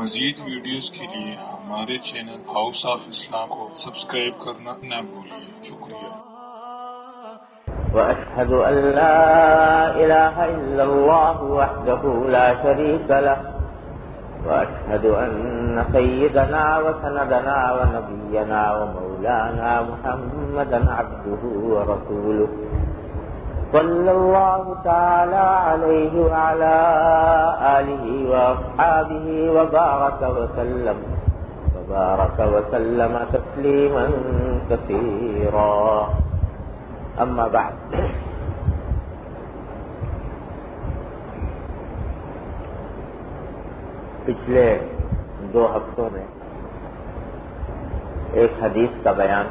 مزید ویڈیوز کے لیے ہمارے چینل ہاؤس آف اسلام کو سبسکرائب کرنا نہ بھولیے۔ شکریہ۔ وأشهد أن لا إله إلا الله وحده لا شريك له وأشهد أن سيدنا وسندنا ونبينا ومولانا محمدا عبده ورسوله صلى الله تعالى عليه وعلى آله وأصحابه وبارك وسلم تسليما كثيرا اما بعد۔ پچھلے 2 ہفتوں میں ایک حدیث کا بیان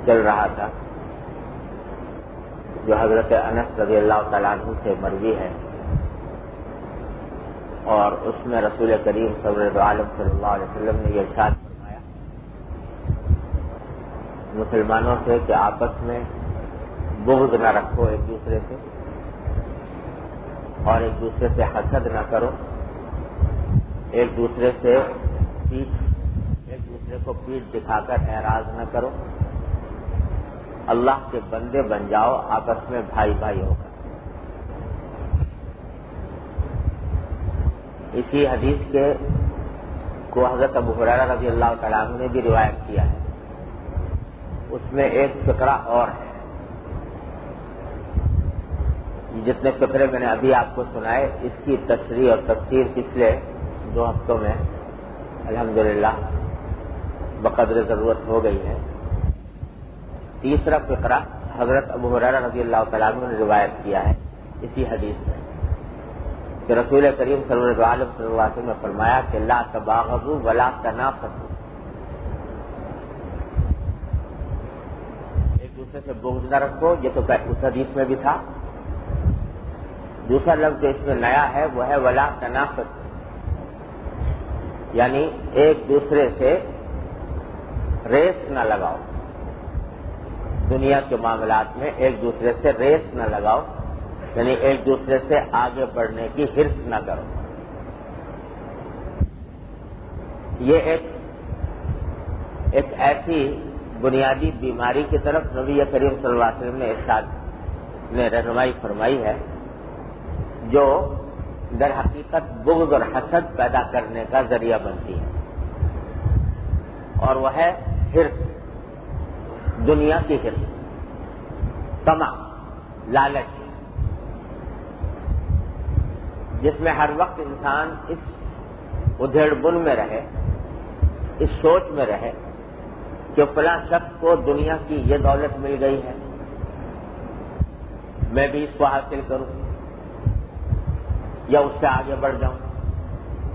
چل رہا تھا جو حضرت انس رضی اللہ تعالیٰ عنہ سے مروی ہے، اور اس میں رسول کریم سرور عالم صلی اللہ علیہ وسلم نے یہ ارشاد فرمایا مسلمانوں سے کہ آپس میں بغض نہ رکھو ایک دوسرے سے، اور ایک دوسرے سے حسد نہ کرو، ایک دوسرے کو پیٹھ دکھا کر اعراض نہ کرو، اللہ کے بندے بن جاؤ، آپس میں بھائی بھائی ہو کر۔ اسی حدیث کو حضرت ابو ہریرہ رضی اللہ تعالیٰ عنہ نے بھی روایت کیا ہے۔ اس میں ایک فقرہ اور ہے، جتنے فقرے میں نے ابھی آپ کو سنائے اس کی تشریح اور تفسیر پچھلے 2 ہفتوں میں الحمدللہ بقدر ضرورت ہو گئی ہے۔ تیسرا فقرہ حضرت ابو ہریرہ رضی اللہ تعالیٰ عنہ نے روایت کیا ہے اسی حدیث میں کہ رسول کریم صلی اللہ علیہ وسلم نے فرمایا کہ لا تباغضوا ولا تنافسوا، ایک دوسرے سے بغض نہ رکھو، یہ تو اس حدیث میں بھی تھا۔ دوسرا لفظ جو اس میں نیا ہے وہ ہے ولا تنافس، یعنی ایک دوسرے سے ریس نہ لگاؤ، دنیا کے معاملات میں ایک دوسرے سے ریس نہ لگاؤ، یعنی ایک دوسرے سے آگے بڑھنے کی حرص نہ کرو۔ یہ ایک ایسی بنیادی بیماری کی طرف نبی کریم صلی اللہ علیہ وسلم نے ارشاد نے رہنمائی فرمائی ہے جو در حقیقت بغض اور حسد پیدا کرنے کا ذریعہ بنتی ہے، اور وہ ہے حرص، دنیا کی حرص، طمع، لالچ، جس میں ہر وقت انسان اس ادھیڑ بن میں رہے، اس سوچ میں رہے کہ فلاں شخص کو دنیا کی یہ دولت مل گئی ہے، میں بھی اس کو حاصل کروں یا اس سے آگے بڑھ جاؤں،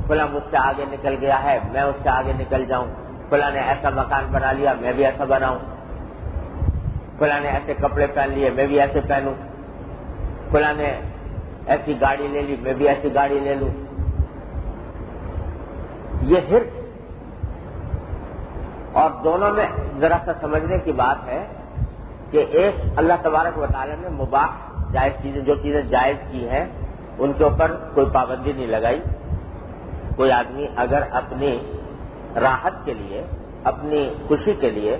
فلاں مجھ سے آگے نکل گیا ہے میں اس سے آگے نکل جاؤں، فلاں نے ایسا مکان بنا لیا میں بھی ایسا بناؤں، فلاں نے ایسے کپڑے پہن لیے میں بھی ایسے پہنوں، فلاں نے ایسی گاڑی لے لی میں بھی ایسی گاڑی لے لوں۔ یہ حرص، اور دونوں میں ذرا سا سمجھنے کی بات ہے کہ ایک اللہ تبارک و تعالی نے مباح جائز چیزیں، جو چیزیں جائز کی ہیں ان کے اوپر کوئی پابندی نہیں لگائی۔ کوئی آدمی اگر اپنی راحت کے لیے، اپنی خوشی کے لیے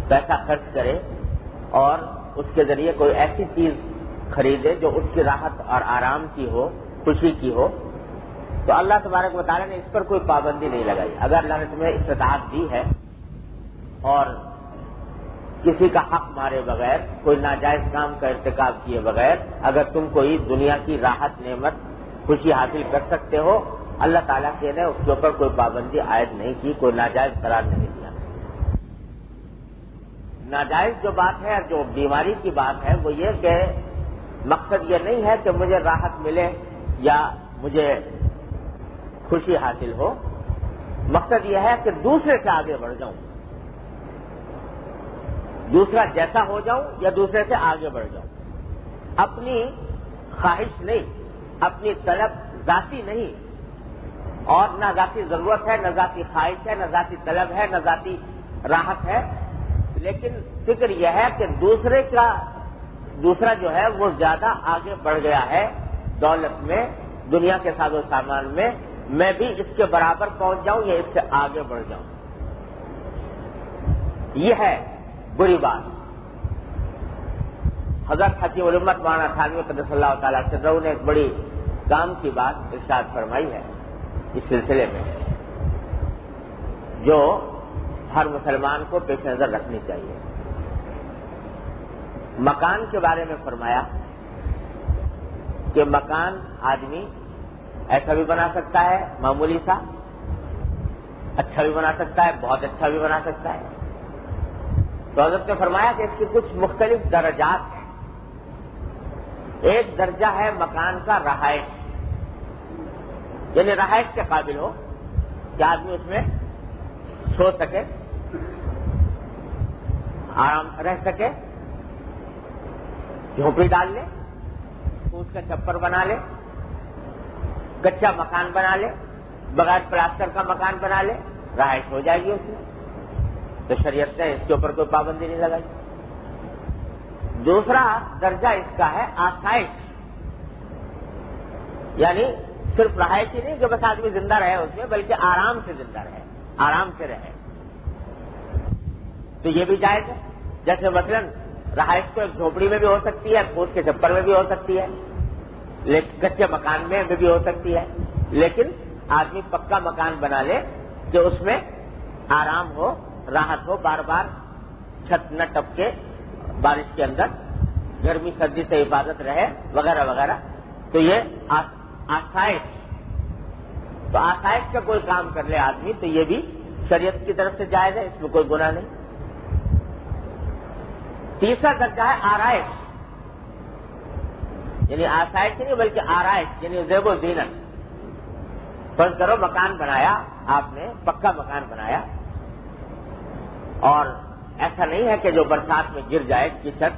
پیسہ خرچ کرے اور اس کے ذریعے کوئی ایسی چیز خریدے جو اس کی راحت اور آرام کی ہو، خوشی کی ہو، تو اللہ تبارک و تعالیٰ نے اس پر کوئی پابندی نہیں لگائی۔ اگر اللہ نے تمہیں استطاعت دی ہے اور کسی کا حق مارے بغیر، کوئی ناجائز کام کا ارتکاب کیے بغیر اگر تم کوئی دنیا کی راحت، نعمت، خوشی حاصل کر سکتے ہو، اللہ تعالیٰ کے نے اس کے اوپر کوئی پابندی عائد نہیں کی، کوئی ناجائز قرار نہیں دیا۔ ناجائز جو بات ہے، جو بیماری کی بات ہے، وہ یہ کہ مقصد یہ نہیں ہے کہ مجھے راحت ملے یا مجھے خوشی حاصل ہو، مقصد یہ ہے کہ دوسرے سے آگے بڑھ جاؤں، دوسرا جیسا ہو جاؤں یا دوسرے سے آگے بڑھ جاؤں، اپنی خواہش نہیں، اپنی طلب ذاتی نہیں، اور نہ ذاتی ضرورت ہے، نہ ذاتی خواہش ہے، نہ ذاتی طلب ہے، نہ ذاتی راحت ہے، لیکن فکر یہ ہے کہ دوسرا جو ہے وہ زیادہ آگے بڑھ گیا ہے دولت میں، دنیا کے ساز و سامان میں بھی اس کے برابر پہنچ جاؤں یا اس سے آگے بڑھ جاؤں. یہ ہے بری بات. حضرت حکیم الامت مولانا تھانوی قدس اللہ تعالیٰ سرہ نے ایک بڑی کام کی بات ارشاد فرمائی ہے اس سلسلے میں، جو ہر مسلمان کو پیش نظر رکھنی چاہیے. مکان کے بارے میں فرمایا کہ مکان آدمی ایسا بھی بنا سکتا ہے معمولی سا، اچھا بھی بنا سکتا ہے، بہت اچھا بھی بنا سکتا ہے. تو حضرت نے فرمایا کہ اس کی کچھ مختلف درجات ہیں. ایک درجہ ہے مکان کا رہائش، یعنی رہائش کے قابل ہو کہ آدمی اس میں سو سکے، آرام رہ سکے، جھونپڑی ڈال لے، اس کا چھپر بنا لے، کچا مکان بنا لے، بغیر پلاسٹر کا مکان بنا لے، رہائش ہو جائے گی اس میں. تو شریعت نے اس کے اوپر کوئی پابندی نہیں لگائی. دوسرا درجہ اس کا ہے آسائش، یعنی صرف رہائش ہی نہیں کہ بس آدمی زندہ رہے اس میں، بلکہ آرام سے زندہ رہے، آرام سے رہے. تو یہ بھی جائز ہے. جیسے مثلاً رہائش تو ایک جھوپڑی میں بھی ہو سکتی ہے، پھوس کے چھپر میں بھی ہو سکتی ہے، کچے مکان میں بھی ہو سکتی ہے، لیکن آدمی پکا مکان بنا لے کہ اس میں آرام ہو، راحت ہو، بار بار چھت نہ ٹپکے بارش کے اندر، گرمی سردی سے حفاظت رہے، وغیرہ وغیرہ. تو یہ آسائش. تو آسائش کا کوئی کام کر لے آدمی تو یہ بھی شریعت کی طرف سے جائز ہے، اس میں کوئی گناہ نہیں. تیسرا درجہ ہے آرائش، یعنی آسائش نہیں بلکہ آرائش، یعنی زیب و زینت. فرض کرو مکان بنایا آپ نے، پکا مکان بنایا، اور ایسا نہیں ہے کہ جو برسات میں گر جائے کی چھت،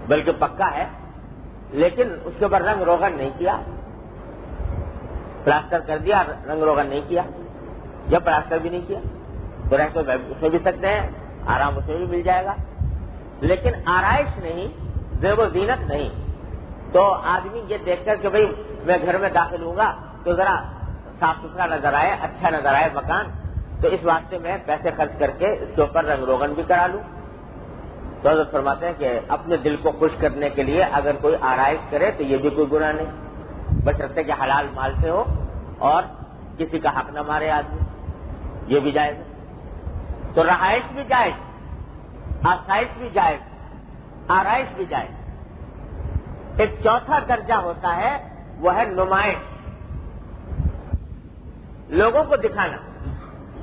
بلکہ پکا ہے، لیکن اس کے اوپر رنگ روغن نہیں کیا، پلاسٹر کر دیا، رنگ روغن نہیں کیا، یا پلاسٹر بھی نہیں کیا، تو رہ تو اس میں بھی سکتے ہیں، آرام اس میں بھی مل جائے گا. لیکن آرائش نہیں، زیب و زینت نہیں. تو آدمی یہ دیکھ کر کہ بھئی میں گھر میں داخل ہوں گا تو ذرا صاف ستھرا نظر آئے، اچھا نظر آئے مکان، تو اس واسطے میں پیسے خرچ کر کے اس کے اوپر رنگ روغن بھی کرا لوں. تو حضرت فرماتے ہیں کہ اپنے دل کو خوش کرنے کے لیے اگر کوئی آرائش کرے تو یہ بھی کوئی گناہ نہیں، بشرطے کہ حلال مال سے ہو اور کسی کا حق نہ مارے آدمی. یہ بھی جائز ہے. تو رہائش بھی جائز، آسائش بھی جائز، آرائش بھی جائز. ایک چوتھا درجہ ہوتا ہے، وہ ہے نمائش، لوگوں کو دکھانا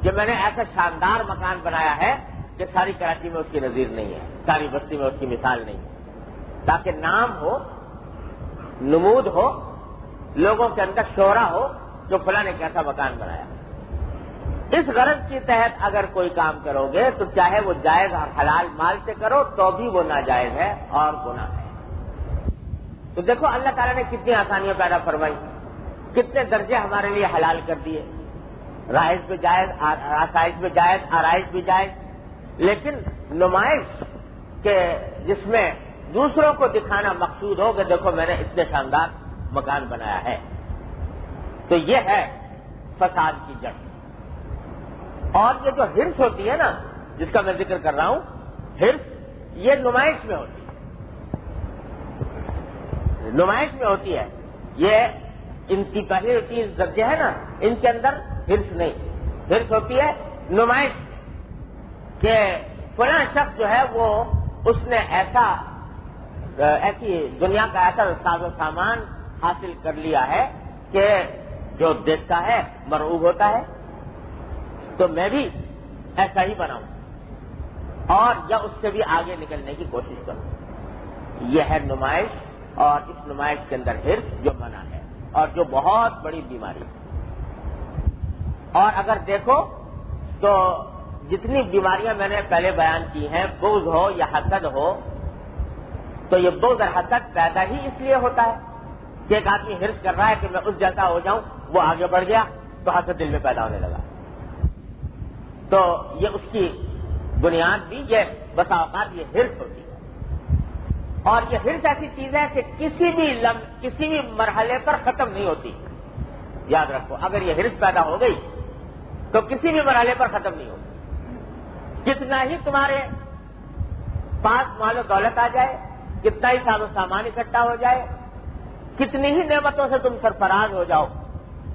کہ میں نے ایسا شاندار مکان بنایا ہے کہ ساری کراچی میں اس کی نظیر نہیں ہے، ساری بستی میں اس کی مثال نہیں ہے، تاکہ نام ہو، نمود ہو، لوگوں کے اندر شہرہ ہو جو فلاں نے کیسا مکان بنایا. اس غرض کے تحت اگر کوئی کام کرو گے تو چاہے وہ جائز اور حلال مال سے کرو تو بھی وہ ناجائز ہے اور گناہ ہے. تو دیکھو اللہ تعالیٰ نے کتنی آسانیاں پیدا فرمائی، کتنے درجے ہمارے لیے حلال کر دیے. رہائش بھی جائز، آسائش بھی جائز، آرائش بھی جائز. لیکن نمائش کے جس میں دوسروں کو دکھانا مقصود ہو کہ دیکھو میں نے اتنے شاندار مکان بنایا ہے، تو یہ ہے فساد کی جڑ. اور یہ جو ہرس ہوتی ہے نا جس کا میں ذکر کر رہا ہوں، ہرس یہ نمائش میں ہوتی ہے، نمائش میں ہوتی ہے. یہ ان کی پہلی 3 درجے ہیں نا، ان کے اندر ہرس نہیں. ہرس ہوتی ہے نمائش کہ فلاں شخص جو ہے وہ اس نے ایسی دنیا کا ایسا ساز و سامان حاصل کر لیا ہے کہ جو دیکھتا ہے مرعوب ہوتا ہے، تو میں بھی ایسا ہی بناؤں اور یا اس سے بھی آگے نکلنے کی کوشش کروں. یہ ہے نمائش، اور اس نمائش کے اندر ہرس جو منع ہے اور جو بہت بڑی بیماری ہے. اور اگر دیکھو تو جتنی بیماریاں میں نے پہلے بیان کی ہیں، بغض ہو یا حسد ہو، تو یہ بغض اور حسد پیدا ہی اس لیے ہوتا ہے کہ ایک آدمی ہرس کر رہا ہے کہ میں اس جیسا ہو جاؤں، وہ آگے بڑھ گیا تو حسد دل میں پیدا ہونے لگا. تو یہ اس کی بنیاد بھی یہ بسا اوقات یہ ہرس ہوتی ہے. اور یہ حرص ایسی چیز ہے کہ کسی بھی مرحلے پر ختم نہیں ہوتی. یاد رکھو، اگر یہ حرص پیدا ہو گئی تو کسی بھی مرحلے پر ختم نہیں ہوتی. کتنا ہی تمہارے پاس مال و دولت آ جائے، کتنا ہی ساز و سامان اکٹھا ہو جائے، کتنی ہی نعمتوں سے تم سرفراز ہو جاؤ،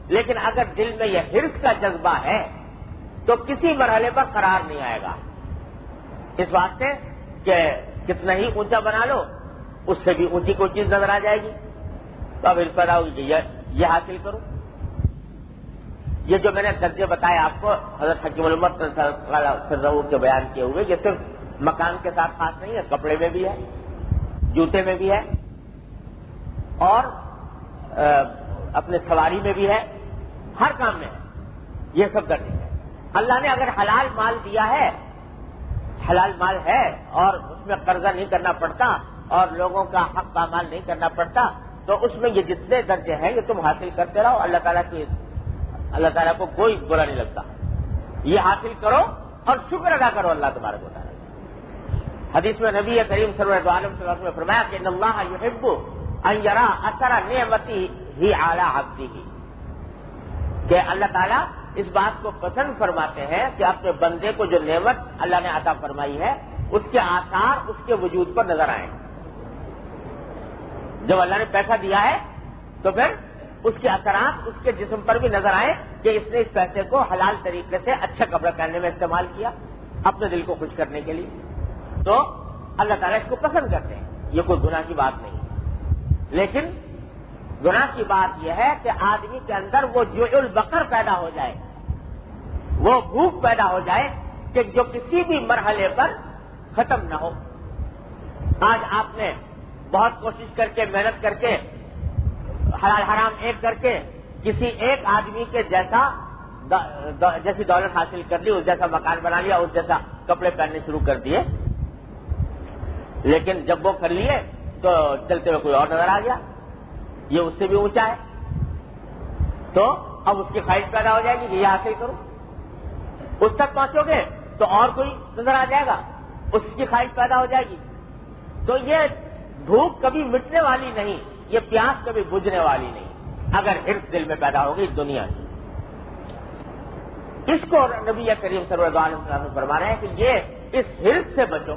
لیکن اگر دل میں یہ حرص کا جذبہ ہے تو کسی مرحلے پر قرار نہیں آئے گا. اس واسطے کہ کتنا ہی اونچا بنا لو، اس سے بھی اونچی کوئی چیز نظر آ جائے گی. تو اب حرص پیدا ہوگی کہ یہ حاصل کرو. یہ جو میں نے درجے بتائے آپ کو حضرت حکیم الامت کے بیان کیے ہوئے، یہ صرف مکان کے ساتھ خاص نہیں ہے، کپڑے میں بھی ہے، جوتے میں بھی ہے، اور اپنے سواری میں بھی ہے، ہر کام میں ہے. یہ سب درجے ہیں. اللہ نے اگر حلال مال دیا ہے، حلال مال ہے، اور اس میں قرضہ نہیں کرنا پڑتا اور لوگوں کا حق پامال نہیں کرنا پڑتا، تو اس میں یہ جتنے درجے ہیں یہ تم حاصل کرتے رہو. اللہ تعالیٰ کو کوئی برا نہیں لگتا. یہ حاصل کرو اور شکر ادا کرو اللہ تبارک و تعالیٰ. حدیث میں نبی کریم صلی اللہ علیہ وسلم نے فرمایا کہ ان اللہ یحب ان یرا اثر نعمتی ہی علی عبدہ، کہ اللہ تعالیٰ اس بات کو پسند فرماتے ہیں کہ اپنے بندے کو جو نعمت اللہ نے عطا فرمائی ہے اس کے آثار اس کے وجود پر نظر آئیں. جب اللہ نے پیسہ دیا ہے تو پھر اس کے اثرات اس کے جسم پر بھی نظر آئے کہ اس نے اس پیسے کو حلال طریقے سے اچھا کپڑا پہننے میں استعمال کیا، اپنے دل کو خوش کرنے کے لیے. تو اللہ تعالیٰ اس کو پسند کرتے ہیں. یہ کوئی گناہ کی بات نہیں. لیکن گناہ کی بات یہ ہے کہ آدمی کے اندر وہ جوع البقر پیدا ہو جائے، وہ بھوک پیدا ہو جائے کہ جو کسی بھی مرحلے پر ختم نہ ہو. آج آپ نے بہت کوشش کر کے، محنت کر کے، حلال حرام ایک کر کے کسی ایک آدمی کے جیسی دولت حاصل کر لی، اس جیسا مکان بنا لیا، اس جیسا کپڑے پہننے شروع کر دیے، لیکن جب وہ کر لیے تو چلتے ہوئے کوئی اور نظر آ گیا، یہ اس سے بھی اونچا ہے، تو اب اس کی خواہش پیدا ہو جائے گی کہ یہ حاصل کرو. اس تک پہنچو گے تو اور کوئی نظر آ جائے گا، اس کی خواہش پیدا ہو جائے گی. تو یہ بھوک کبھی مٹنے والی نہیں، یہ پیاس کبھی بجھنے والی نہیں اگر حرص دل میں پیدا ہوگی دنیا کی. اس کو نبی کریم صلی اللہ علیہ وسلم فرما رہے ہیں کہ یہ اس حرص سے بچو،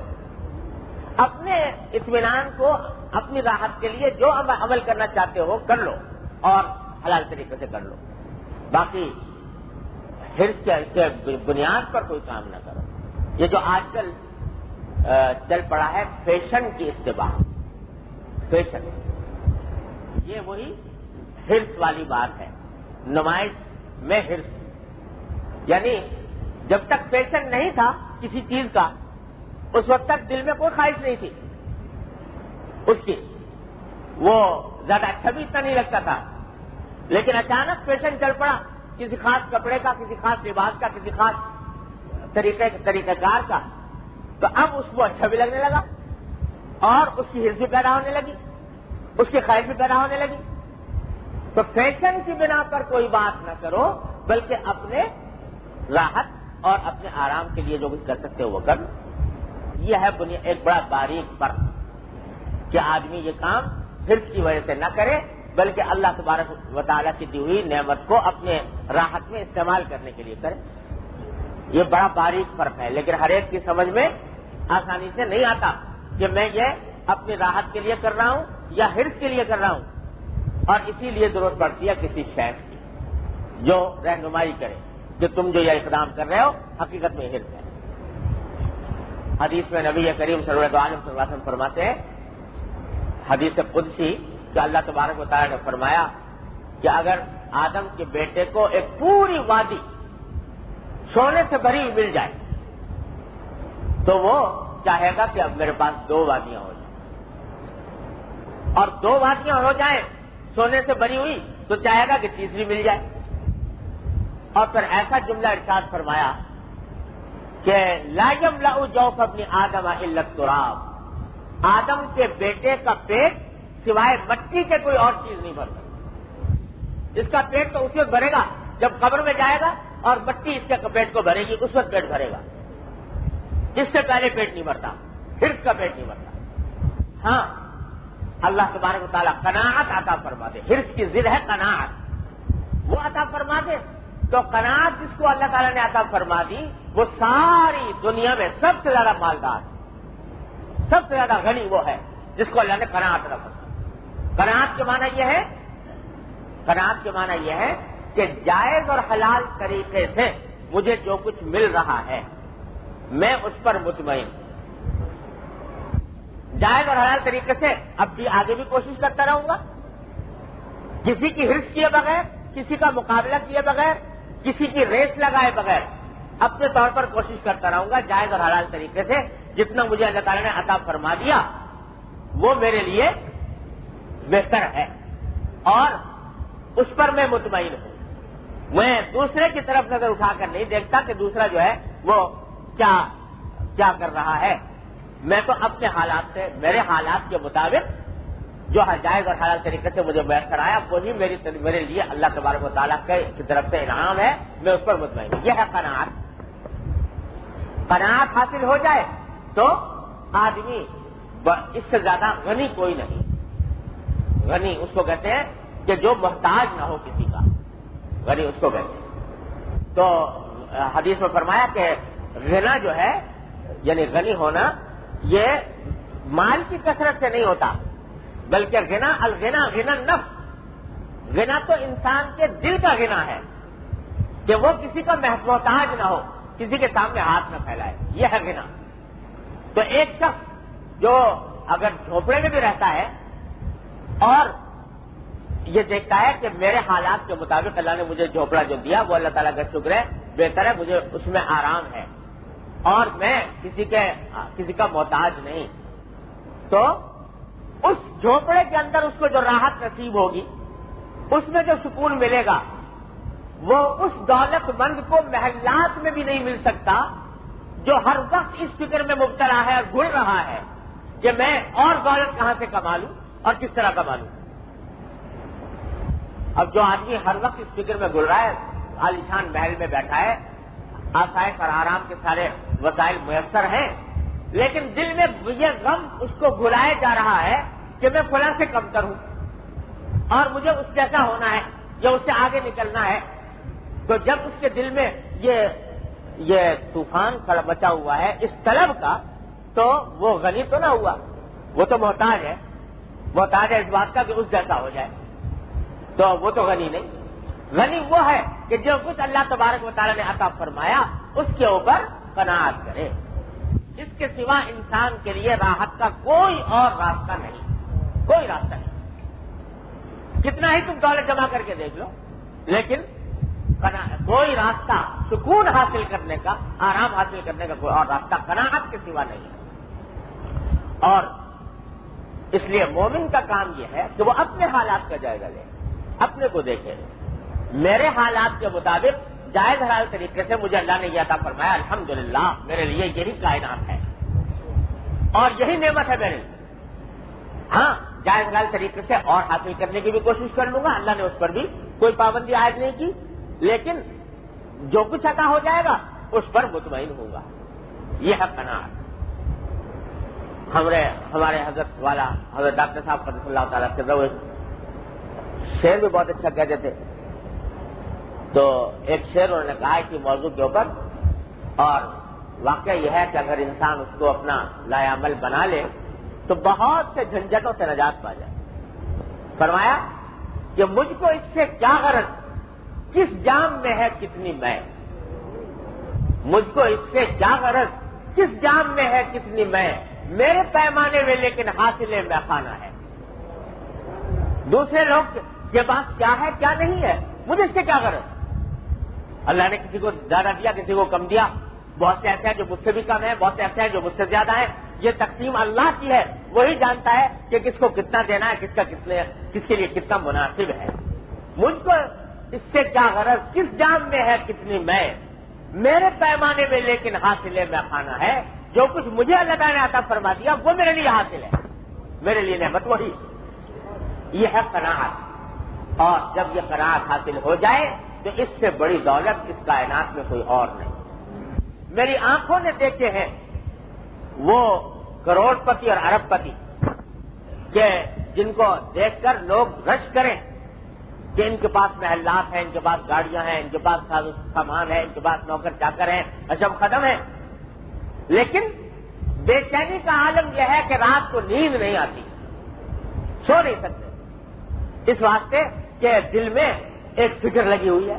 اپنے اطمینان کو، اپنی راحت کے لیے جو عمل کرنا چاہتے ہو کر لو اور حلال طریقے سے کر لو. باقی حرص کے بنیاد پر کوئی کام نہ کرو. یہ جو آج کل چل پڑا ہے فیشن کی اتباع، فیشن، یہ وہی حرص والی بات ہے. نمائش میں حرص، یعنی جب تک فیشن نہیں تھا کسی چیز کا اس وقت تک دل میں کوئی خواہش نہیں تھی اس کی، وہ زیادہ اچھا بھی اتنا نہیں لگتا تھا. لیکن اچانک فیشن چل پڑا کسی خاص کپڑے کا، کسی خاص لباس کا، کسی خاص طریقہ کار کا، تو اب اس کو اچھا بھی لگنے لگا اور اس کی حرص بھی پیدا ہونے لگی، اس کی خواہش بھی پیدا ہونے لگی. تو فیشن کی بنا پر کوئی بات نہ کرو، بلکہ اپنے راحت اور اپنے آرام کے لیے جو کچھ کر سکتے ہو وہ کر. یہ ہے ایک بڑا باریک فرق کہ آدمی یہ کام حرص کی وجہ سے نہ کرے بلکہ اللہ تبارک و تعالیٰ کی دی ہوئی نعمت کو اپنے راحت میں استعمال کرنے کے لیے کرے. یہ بڑا باریک فرق ہے، لیکن ہر ایک کی سمجھ میں آسانی سے نہیں آتا کہ میں یہ اپنی راحت کے لیے کر رہا ہوں یا حرص کے لیے کر رہا ہوں. اور اسی لیے ضرورت پڑتی ہے کسی شیخ کی جو رہنمائی کرے کہ تم جو یہ اقدام کر رہے ہو حقیقت میں حرص ہے. حدیث میں نبی کریم صلی اللہ علیہ وسلم فرماتے ہیں، حدیث قدسی، کہ اللہ تبارک و تعالیٰ نے فرمایا کہ اگر آدم کے بیٹے کو ایک پوری وادی سونے سے بھری ہوئی مل جائے تو وہ چاہے گا کہ اب میرے پاس 2 وادیاں ہو جائیں، اور 2 وادیاں ہو جائیں سونے سے بھری ہوئی تو چاہے گا کہ تیسری مل جائے. اور پھر ایسا جملہ ارشاد فرمایا کہ لا یملأ جوف ابن آدم الا التراب، آدم کے بیٹے کا پیٹ سوائے مٹی کے کوئی اور چیز نہیں بھر سکتی. اس کا پیٹ تو اس وقت بھرے گا جب قبر میں جائے گا اور مٹی اس کے پیٹ کو بھرے گی، اس وقت پیٹ بھرے گا. اس سے پہلے پیٹ نہیں بھرتا، حرص کا پیٹ نہیں بھرتا. ہاں اللہ تبارک و تعالیٰ قناعت عطا فرما دے، حرص کی ضد ہے قناعت، وہ عطا فرما دے تو قناعت جس کو اللہ تعالیٰ نے عطا فرما دی وہ ساری دنیا میں سب سے زیادہ مالدار، سب سے زیادہ غنی وہ ہے جس کو اللہ نے قناعت عطا فرمائی۔ قناعت کے معنی یہ ہے، قناعت کے معنی یہ ہے کہ جائز اور حلال طریقے سے مجھے جو کچھ مل رہا ہے میں اس پر مطمئن، جائز اور حلال طریقے سے اب بھی آگے بھی کوشش کرتا رہوں گا، کسی کی حرص کیے بغیر، کسی کا مقابلہ کیے بغیر، کسی کی ریس لگائے بغیر اپنے طور پر کوشش کرتا رہوں گا جائز اور حلال طریقے سے، جتنا مجھے اللہ تعالیٰ نے عطا فرما دیا وہ میرے لیے بہتر ہے اور اس پر میں مطمئن ہوں۔ میں دوسرے کی طرف نظر اٹھا کر نہیں دیکھتا کہ دوسرا جو ہے وہ کیا کر رہا ہے، میں تو اپنے حالات سے، میرے حالات کے مطابق جو جائز اور حلال طریقے سے مجھے میسر آیا وہی میرے لیے اللہ تبارک و تعالیٰ کی طرف سے انعام ہے، میں اس پر مطمئن ہوں۔ یہ ہے قناعت۔ قناعت حاصل ہو جائے تو آدمی اس سے زیادہ غنی کوئی نہیں۔ غنی اس کو کہتے ہیں کہ جو محتاج نہ ہو کسی کا، غنی اس کو کہتے ہیں۔ تو حدیث میں فرمایا کہ غنا جو ہے یعنی غنی ہونا یہ مال کی کثرت سے نہیں ہوتا، بلکہ غنا الغنا غنا النفس، غنا تو انسان کے دل کا غنا ہے کہ وہ کسی کا محتاج نہ ہو، کسی کے سامنے ہاتھ نہ پھیلائے، یہ ہے غنا۔ تو ایک شخص جو اگر جھونپڑے میں بھی رہتا ہے اور یہ دیکھتا ہے کہ میرے حالات کے مطابق اللہ نے مجھے جھونپڑا جو دیا وہ اللہ تعالیٰ کا شکر ہے، بہتر ہے، مجھے اس میں آرام ہے اور میں کسی کا محتاج نہیں، تو اس جھونپڑے کے اندر اس کو جو راحت نصیب ہوگی، اس میں جو سکون ملے گا وہ اس دولت مند کو محلات میں بھی نہیں مل سکتا جو ہر وقت اس فکر میں مبتلا ہے اور گھل رہا ہے کہ میں اور دولت کہاں سے کما لوں اور کس طرح کما لوں۔ اب جو آدمی ہر وقت اس فکر میں گھل رہا ہے، عالیشان محل میں بیٹھا ہے، آسائش اور آرام کے سارے وسائل میسر ہیں، لیکن دل میں یہ غم اس کو گھلائے جا رہا ہے کہ میں فلاں سے کمتر ہوں اور مجھے اس جیسا ہونا ہے یا اس سے آگے نکلنا ہے، تو جب اس کے دل میں یہ طوفان مچا ہوا ہے اس طلب کا، تو وہ غنی تو نہ ہوا، وہ تو محتاج ہے اس بات کا کہ اس جیسا ہو جائے، تو وہ تو غنی نہیں۔ غنی وہ ہے کہ جو کچھ اللہ تبارک و تعالیٰ نے عطا فرمایا اس کے اوپر قناعت کرے، اس کے سوا انسان کے لیے راحت کا کوئی اور راستہ نہیں، کوئی راستہ نہیں، کتنا ہی تم دولت جمع کر کے دیکھ لو، لیکن کوئی راستہ سکون حاصل کرنے کا، آرام حاصل کرنے کا کوئی اور راستہ قناعت کے سوا نہیں ہے۔ اور اس لیے مومن کا کام یہ ہے کہ وہ اپنے حالات کا جائزہ لے، اپنے کو دیکھے، میرے حالات کے مطابق جائز حلال طریقے سے مجھے اللہ نے یہ عطا فرمایا، الحمدللہ میرے لیے یہی کائنات ہے اور یہی نعمت ہے میرے لیے۔ ہاں جائز حلال طریقے سے اور حاصل کرنے کی بھی کوشش کر لوں گا، اللہ نے اس پر بھی کوئی پابندی عائد نہیں کی، لیکن جو کچھ عطا ہو جائے گا اس پر مطمئن ہوں گا، یہ ہے قناعت۔ ہمارے حضرت والا حضرت ڈاکٹر صاحب قدس اللہ تعالیٰ کے روح شعر بھی بہت اچھا کہتے تھے، تو ایک شعر انہوں نے کہا ہے کہ موضوع کے اوپر، اور واقعہ یہ ہے کہ اگر انسان اس کو اپنا لائعمل بنا لے تو بہت سے جھنجھٹوں سے نجات پا جائے۔ فرمایا کہ مجھ کو اس سے کیا غرض، کس جام میں ہے کتنی میں، مجھ کو اس سے کیا غرض، کس جام میں ہے کتنی میں، میرے پیمانے میں لیکن حاصل میں خانہ ہے۔ دوسرے لوگ کے پاس کیا ہے کیا نہیں ہے، مجھے اس سے کیا غرض، اللہ نے کسی کو زیادہ دیا کسی کو کم دیا، بہت سے ایسے ہیں جو مجھ سے بھی کم ہیں، بہت سے ایسے ہیں جو مجھ سے زیادہ ہیں، یہ تقسیم اللہ کی ہے، وہی جانتا ہے کہ کس کو کتنا دینا ہے، کس کے لیے کتنا مناسب ہے۔ مجھ کو اس سے کیا غرض، کس جام میں ہے کتنی میں، میرے پیمانے میں لیکن حاصل میں خانہ ہے، جو کچھ مجھے اللہ تعالیٰ نے عطا فرما دیا وہ میرے لیے حاصل ہے، میرے لیے نعمت وہی، یہ ہے قناعت۔ اور جب یہ قناعت حاصل ہو جائے تو اس سے بڑی دولت اس کائنات میں کوئی اور نہیں۔ میری آنکھوں نے دیکھے ہیں وہ کروڑ پتی اور ارب پتی کہ جن کو دیکھ کر لوگ رش کریں کہ ان کے پاس محلات ہیں، ان کے پاس گاڑیاں ہیں، ان کے پاس سامان ہے، ان کے پاس نوکر چاکر ہیں، حشم ختم ہے. لیکن بے چینی کا عالم یہ ہے کہ رات کو نیند نہیں آتی، سو نہیں سکتے، اس واسطے کہ دل میں ایک فکر لگی ہوئی ہے.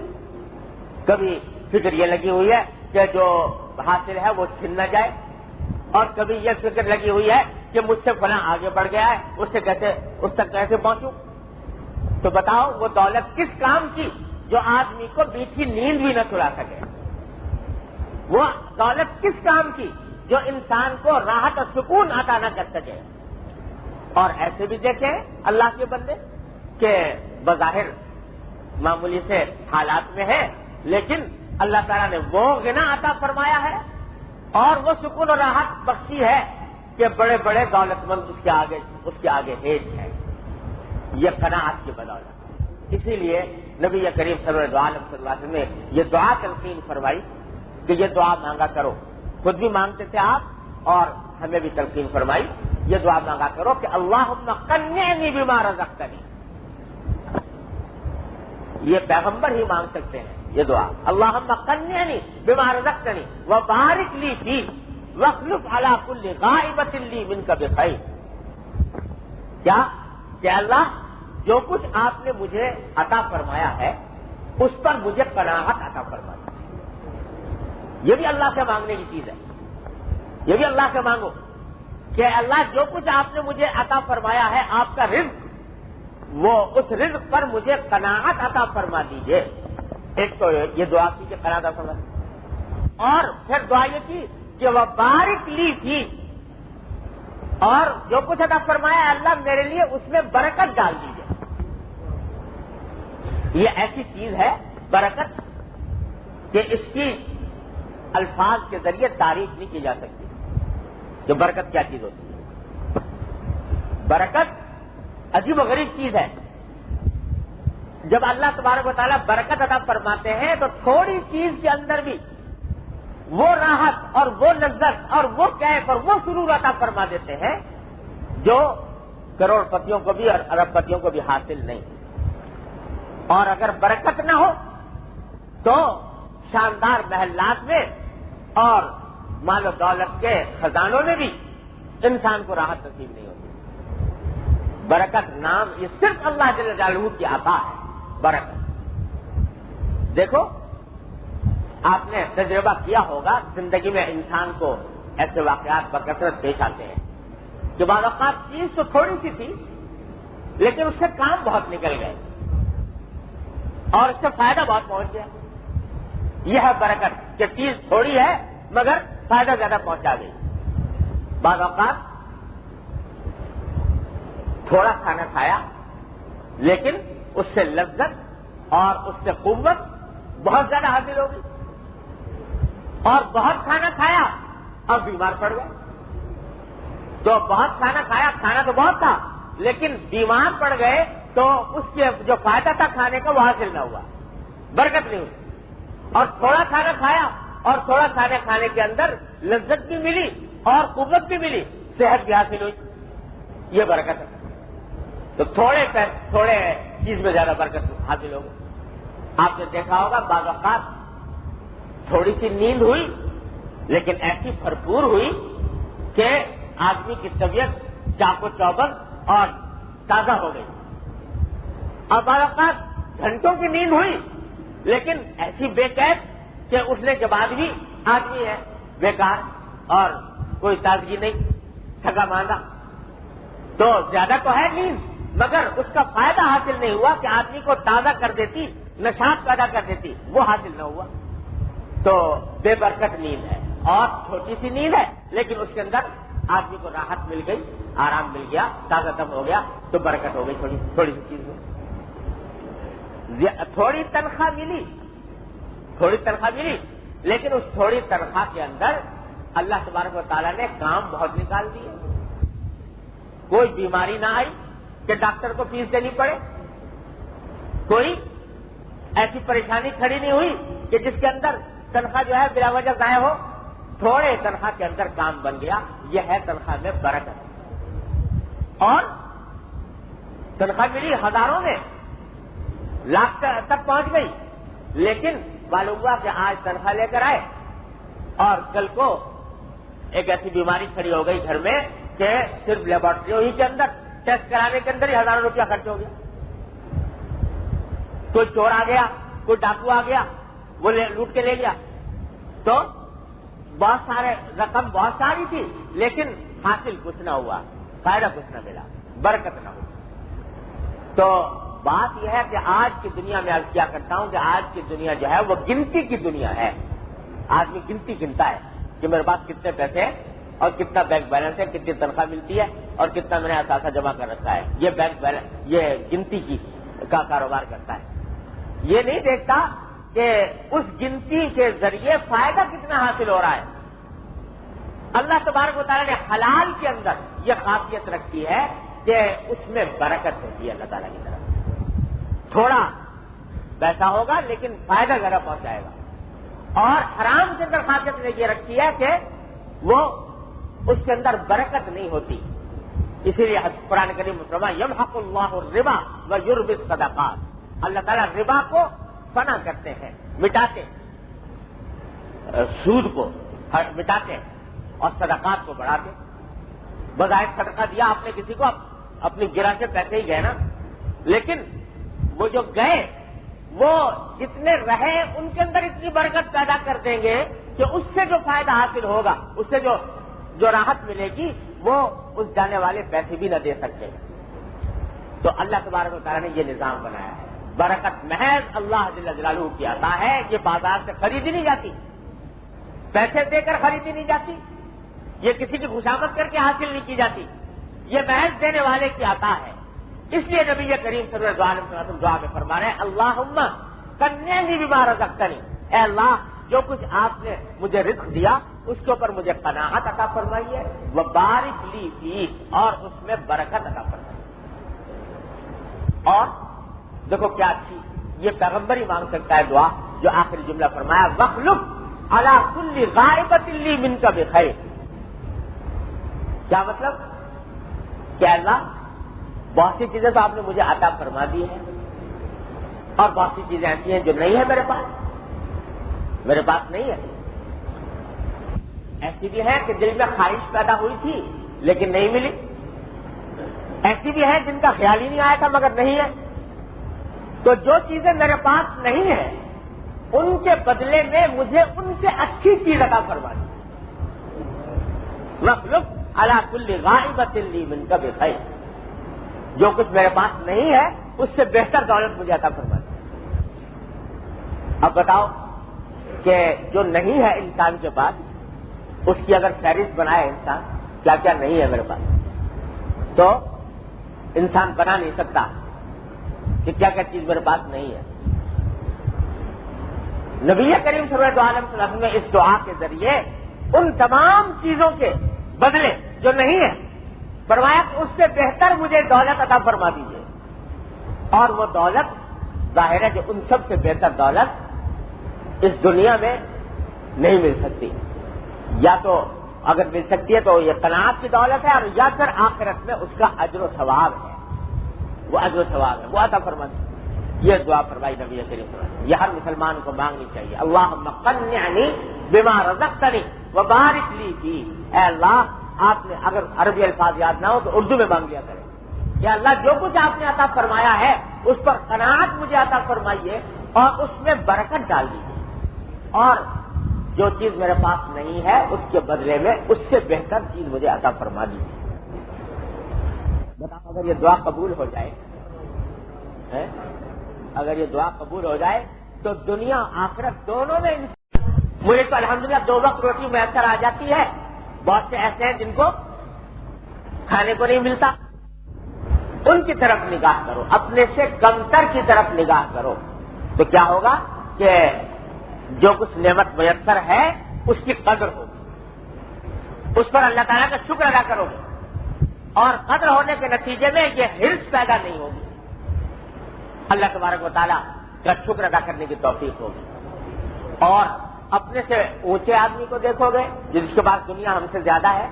کبھی فکر یہ لگی ہوئی ہے کہ جو حاصل ہے وہ چھن نہ جائے، اور کبھی یہ فکر لگی ہوئی ہے کہ مجھ سے فلاں آگے بڑھ گیا ہے، اس تک کیسے پہنچوں. تو بتاؤ وہ دولت کس کام کی جو آدمی کو میٹھی نیند بھی نہ چلا سکے؟ وہ دولت کس کام کی جو انسان کو راحت اور سکون عطا نہ کر سکے؟ اور ایسے بھی دیکھیں اللہ کے بندے کہ بظاہر معمولی سے حالات میں ہے، لیکن اللہ تعالیٰ نے وہ غنا عطا فرمایا ہے اور وہ سکون و راحت بخشی ہے کہ بڑے بڑے دولت مند اس کے آگے ہیج ہے. یہ قناعت کی بدولت. اسی لیے نبی کریم صلی اللہ علیہ وسلم نے یہ دعا تلقین فرمائی کہ یہ دعا مانگا کرو. خود بھی مانگتے تھے آپ اور ہمیں بھی تلقین فرمائی، یہ دعا مانگا کرو کہ اللہم قنعنی بما رزقتنی. یہ پیغمبر ہی مانگ سکتے ہیں یہ دعا. اللہم قنعنی بما رزقتنی وبارک لی فیہ واخلف علی کل غائبۃ لی منک بخیر. کیا کہ اللہ جو کچھ آپ نے مجھے عطا فرمایا ہے اس پر مجھے قناعت عطا فرما. یہ بھی اللہ سے مانگنے کی چیز ہے. یہ بھی اللہ سے مانگو کہ اللہ جو کچھ آپ نے مجھے عطا فرمایا ہے آپ کا رزق، وہ اس رزق پر مجھے قناعت عطا فرما دیجئے. ایک تو یہ دعا کی کہ قناعت عطا فرما، اور پھر دعا یہ کی کہ وہ بارک لی تھی، اور جو کچھ عطا فرمایا اللہ میرے لیے اس میں برکت ڈال دیجئے. یہ ایسی چیز ہے برکت کہ اس کی الفاظ کے ذریعے تعریف نہیں کی جا سکتی کہ برکت کیا چیز ہوتی ہے. برکت عجیب و غریب چیز ہے. جب اللہ تبارک و تعالیٰ برکت عطا فرماتے ہیں تو تھوڑی چیز کے اندر بھی وہ راحت اور وہ لذت اور وہ کیف اور وہ سرور عطا فرما دیتے ہیں جو کروڑ پتیوں کو بھی اور ارب پتیوں کو بھی حاصل نہیں. اور اگر برکت نہ ہو تو شاندار محلات میں اور مال و دولت کے خزانوں میں بھی انسان کو راحت نصیب نہیں ہوتی. برکت نام یہ صرف اللہ جل جلالہ کی عطا ہے. برکت دیکھو آپ نے تجربہ کیا ہوگا زندگی میں انسان کو ایسے واقعات بکثرت پیش آتے ہیں کہ بعض اوقات چیز تو تھوڑی سی تھی لیکن اس سے کام بہت نکل گئے اور اس سے فائدہ بہت پہنچ گیا. یہ ہے برکت کہ چیز تھوڑی ہے مگر فائدہ زیادہ پہنچا گئی. بعض اوقات تھوڑا کھانا کھایا لیکن اس سے لذت اور اس سے قوت بہت زیادہ حاصل ہو گئی، اور بہت کھانا کھایا اب بیمار پڑ گئے. تو بہت کھانا کھایا، کھانا تو بہت تھا لیکن بیمار پڑ گئے تو اس کے جو فائدہ تھا کھانے کا وہ حاصل نہ ہوا، برکت نہیں ہوئی. اور تھوڑا کھانا کھایا اور تھوڑا کھانا کھانے کے اندر لذت بھی ملی اور قوت بھی ملی، صحت بھی حاصل ہوئی. یہ برکت ہے. تو تھوڑے چیز میں زیادہ برکت حاصل ہوگی. آپ نے دیکھا ہوگا بعض اوقات تھوڑی سی نیند ہوئی لیکن ایسی بھرپور ہوئی کہ آدمی کی طبیعت چاق و چوبند اور تازہ ہو گئی. اور بعض اوقات گھنٹوں کی نیند ہوئی لیکن ایسی بے قید کہ اٹھنے کے بعد بھی آدمی ہے بیکار اور کوئی تازگی نہیں، تھکا ماندہ. تو زیادہ تو ہے نیند مگر اس کا فائدہ حاصل نہیں ہوا کہ آدمی کو تازہ کر دیتی، نشاط پیدا کر دیتی، وہ حاصل نہ ہوا. تو بے برکت نیند ہے اور چھوٹی سی نیند ہے لیکن اس کے اندر آدمی کو راحت مل گئی، آرام مل گیا، تازہ دم ہو گیا تو برکت ہو گئی. تھوڑی سی چیز میں تھوڑی تنخواہ ملی لیکن اس تھوڑی تنخواہ کے اندر اللہ تبارک و تعالیٰ نے کام بہت نکال دیے. کوئی بیماری نہ آئی کہ ڈاکٹر کو فیس دینی پڑے، کوئی ایسی پریشانی کھڑی نہیں ہوئی کہ جس کے اندر تنخواہ جو ہے بلا وجہ ضائع ہو. تھوڑے تنخواہ کے اندر کام بن گیا. یہ ہے تنخواہ میں برکت. اور تنخواہ ملی ہزاروں میں، لاکھ تک پہنچ گئی، لیکن معلوم ہوا کہ آج تنخواہ لے کر آئے اور کل کو ایک ایسی بیماری کھڑی ہو گئی گھر میں کہ صرف لیبارٹریوں ہی کے اندر ٹیسٹ کرانے کے اندر ہی ہزاروں روپیہ خرچ ہو گیا. کوئی چور آ گیا، کوئی ڈاکو آ گیا، وہ لوٹ کے لے گیا. تو بہت سارے رقم بہت ساری تھی، لیکن حاصل کچھ نہ ہوا، فائدہ کچھ نہ ملا، برکت نہ ہوئی. تو بات یہ ہے کہ آج کی دنیا میں کیا کرتا ہوں کہ آج کی دنیا جو ہے وہ گنتی کی دنیا ہے. آدمی گنتی گنتا ہے کہ میرے پاس کتنے پیسے ہیں اور کتنا بینک بیلنس ہے، کتنی تنخواہ ملتی ہے اور کتنا میں نے اثاثہ جمع کر رکھا ہے. یہ بینک بیلنس، یہ گنتی کا کاروبار کرتا ہے. یہ نہیں دیکھتا کہ اس گنتی کے ذریعے فائدہ کتنا حاصل ہو رہا ہے. اللہ تبارک و تعالیٰ نے حلال کے اندر یہ خاصیت رکھی ہے کہ اس میں برکت ہوتی ہے. اللہ تعالیٰ کی طرف تھوڑا پیسہ ہوگا لیکن فائدہ ذرا پہنچائے گا. اور حرام کے اندر خاصیت نے یہ رکھی ہے کہ وہ اس کے اندر برکت نہیں ہوتی. اسی لیے قرآن کریم میں فرمایا یمحق اللہ الربا ویربی الصدقات. اللہ تعالیٰ ربا کو فنا کرتے ہیں، مٹاتے ہیں، سود کو مٹاتے ہیں اور صدقات کو بڑھاتے ہیں. بظاہر صدقہ دیا آپ نے کسی کو، اپنی گرہ سے پیسے ہی گئے نا، لیکن وہ جو گئے وہ جتنے رہے ان کے اندر اتنی برکت پیدا کر دیں گے کہ اس سے جو فائدہ حاصل ہوگا، اس سے جو راحت ملے گی وہ اس جانے والے پیسے بھی نہ دے سکتے. تو اللہ تبارک و تعالیٰ نے یہ نظام بنایا ہے. برکت محض اللہ جل جلالہ کی عطا ہے. یہ بازار سے خریدی نہیں جاتی، پیسے دے کر خریدی نہیں جاتی، یہ کسی کی خوشامد کر کے حاصل نہیں کی جاتی. یہ محض دینے والے کی عطا ہے. اس لیے نبی کریم صلی اللہ علیہ وسلم دعا میں فرما رہے ہیں اللہم کننی بما رزقتنی، اے اللہ جو کچھ آپ نے مجھے رزق دیا اس کے اوپر مجھے قناعت عطا فرمائیے، وبارک لی فیہ، اور اس میں برکت عطا فرمائیے. اور دیکھو کیا اچھی، یہ پیغمبر ہی مانگ سکتا ہے دعا جو آخری جملہ فرمایا وَاخْلُفْ عَلَىٰ كُلِّ غَائِبَةٍ لِّي مِنْكَ بِخَيْرٍ. کیا مطلب کہ اللہ بہت سی چیزیں تو آپ نے مجھے عطا فرما دی ہیں اور بہت سی چیزیں ایسی ہیں جو نہیں ہے میرے پاس نہیں ہے. ایسی بھی ہے کہ دل میں خواہش پیدا ہوئی تھی لیکن نہیں ملی، ایسی بھی ہے جن کا خیال ہی نہیں آیا تھا مگر نہیں ہے. تو جو چیزیں میرے پاس نہیں ہیں ان کے بدلے میں مجھے ان سے اچھی چیز عطا فرما دی. وَاخْلُفْ عَلَىٰ كُلِّ غَائِبَةٍ لِّي مِنْكَ بِخَيْرٍ. جو کچھ میرے پاس نہیں ہے اس سے بہتر دولت مجھے عطا فرما دی. اب بتاؤ کہ جو نہیں ہے انسان کے پاس اس کی اگر فہرست بنائے انسان کیا کیا نہیں ہے میرے پاس، تو انسان بنا نہیں سکتا کہ کیا کیا چیز میرے پاس نہیں ہے. نبی کریم صلی اللہ علیہ وسلم نے اس دعا کے ذریعے ان تمام چیزوں کے بدلے جو نہیں ہے فرمایا کہ اس سے بہتر مجھے دولت عطا فرما دیجیے. اور وہ دولت ظاہر ہے کہ ان سب سے بہتر دولت اس دنیا میں نہیں مل سکتی. یا تو اگر مل سکتی ہے تو یہ قناعت کی دولت ہے، اور یا پھر آخرت میں اس کا اجر و ثواب ہے، وہ اجر و ثواب ہے، وہ عطا فرما دیجیے. یہ دعا فرمائی نبی کریم صلی اللہ علیہ وسلم. یہ ہر مسلمان کو مانگنی چاہیے. اللہم قنعنی بما رزقتنی وبارک لی فیہ. اے اللہ آپ نے اگر عربی الفاظ یاد نہ ہو تو اردو میں مانگ لیا کریں کہ اللہ جو کچھ آپ نے عطا فرمایا ہے اس پر قناعت مجھے عطا فرمائیے اور اس میں برکت ڈال دیجیے، اور جو چیز میرے پاس نہیں ہے اس کے بدلے میں اس سے بہتر چیز مجھے عطا فرما دیجیے. بتاؤ اگر یہ دعا قبول ہو جائے، اگر یہ دعا قبول ہو جائے تو دنیا آخرت دونوں میں مجھے تو الحمدللہ 2 وقت روٹی میسر آ جاتی ہے. بہت سے ایسے ہیں جن کو کھانے کو نہیں ملتا. ان کی طرف نگاہ کرو، اپنے سے کمتر کی طرف نگاہ کرو تو کیا ہوگا کہ جو کچھ نعمت میسر ہے اس کی قدر ہوگی، اس پر اللہ تعالیٰ کا شکر ادا کرو گے، اور قدر ہونے کے نتیجے میں یہ حرص پیدا نہیں ہوگی. اللہ تبارک و تعالیٰ کا شکر ادا کرنے کی توفیق ہوگی. اور اپنے سے اونچے آدمی کو دیکھو گے جس کے پاس دنیا ہم سے زیادہ ہے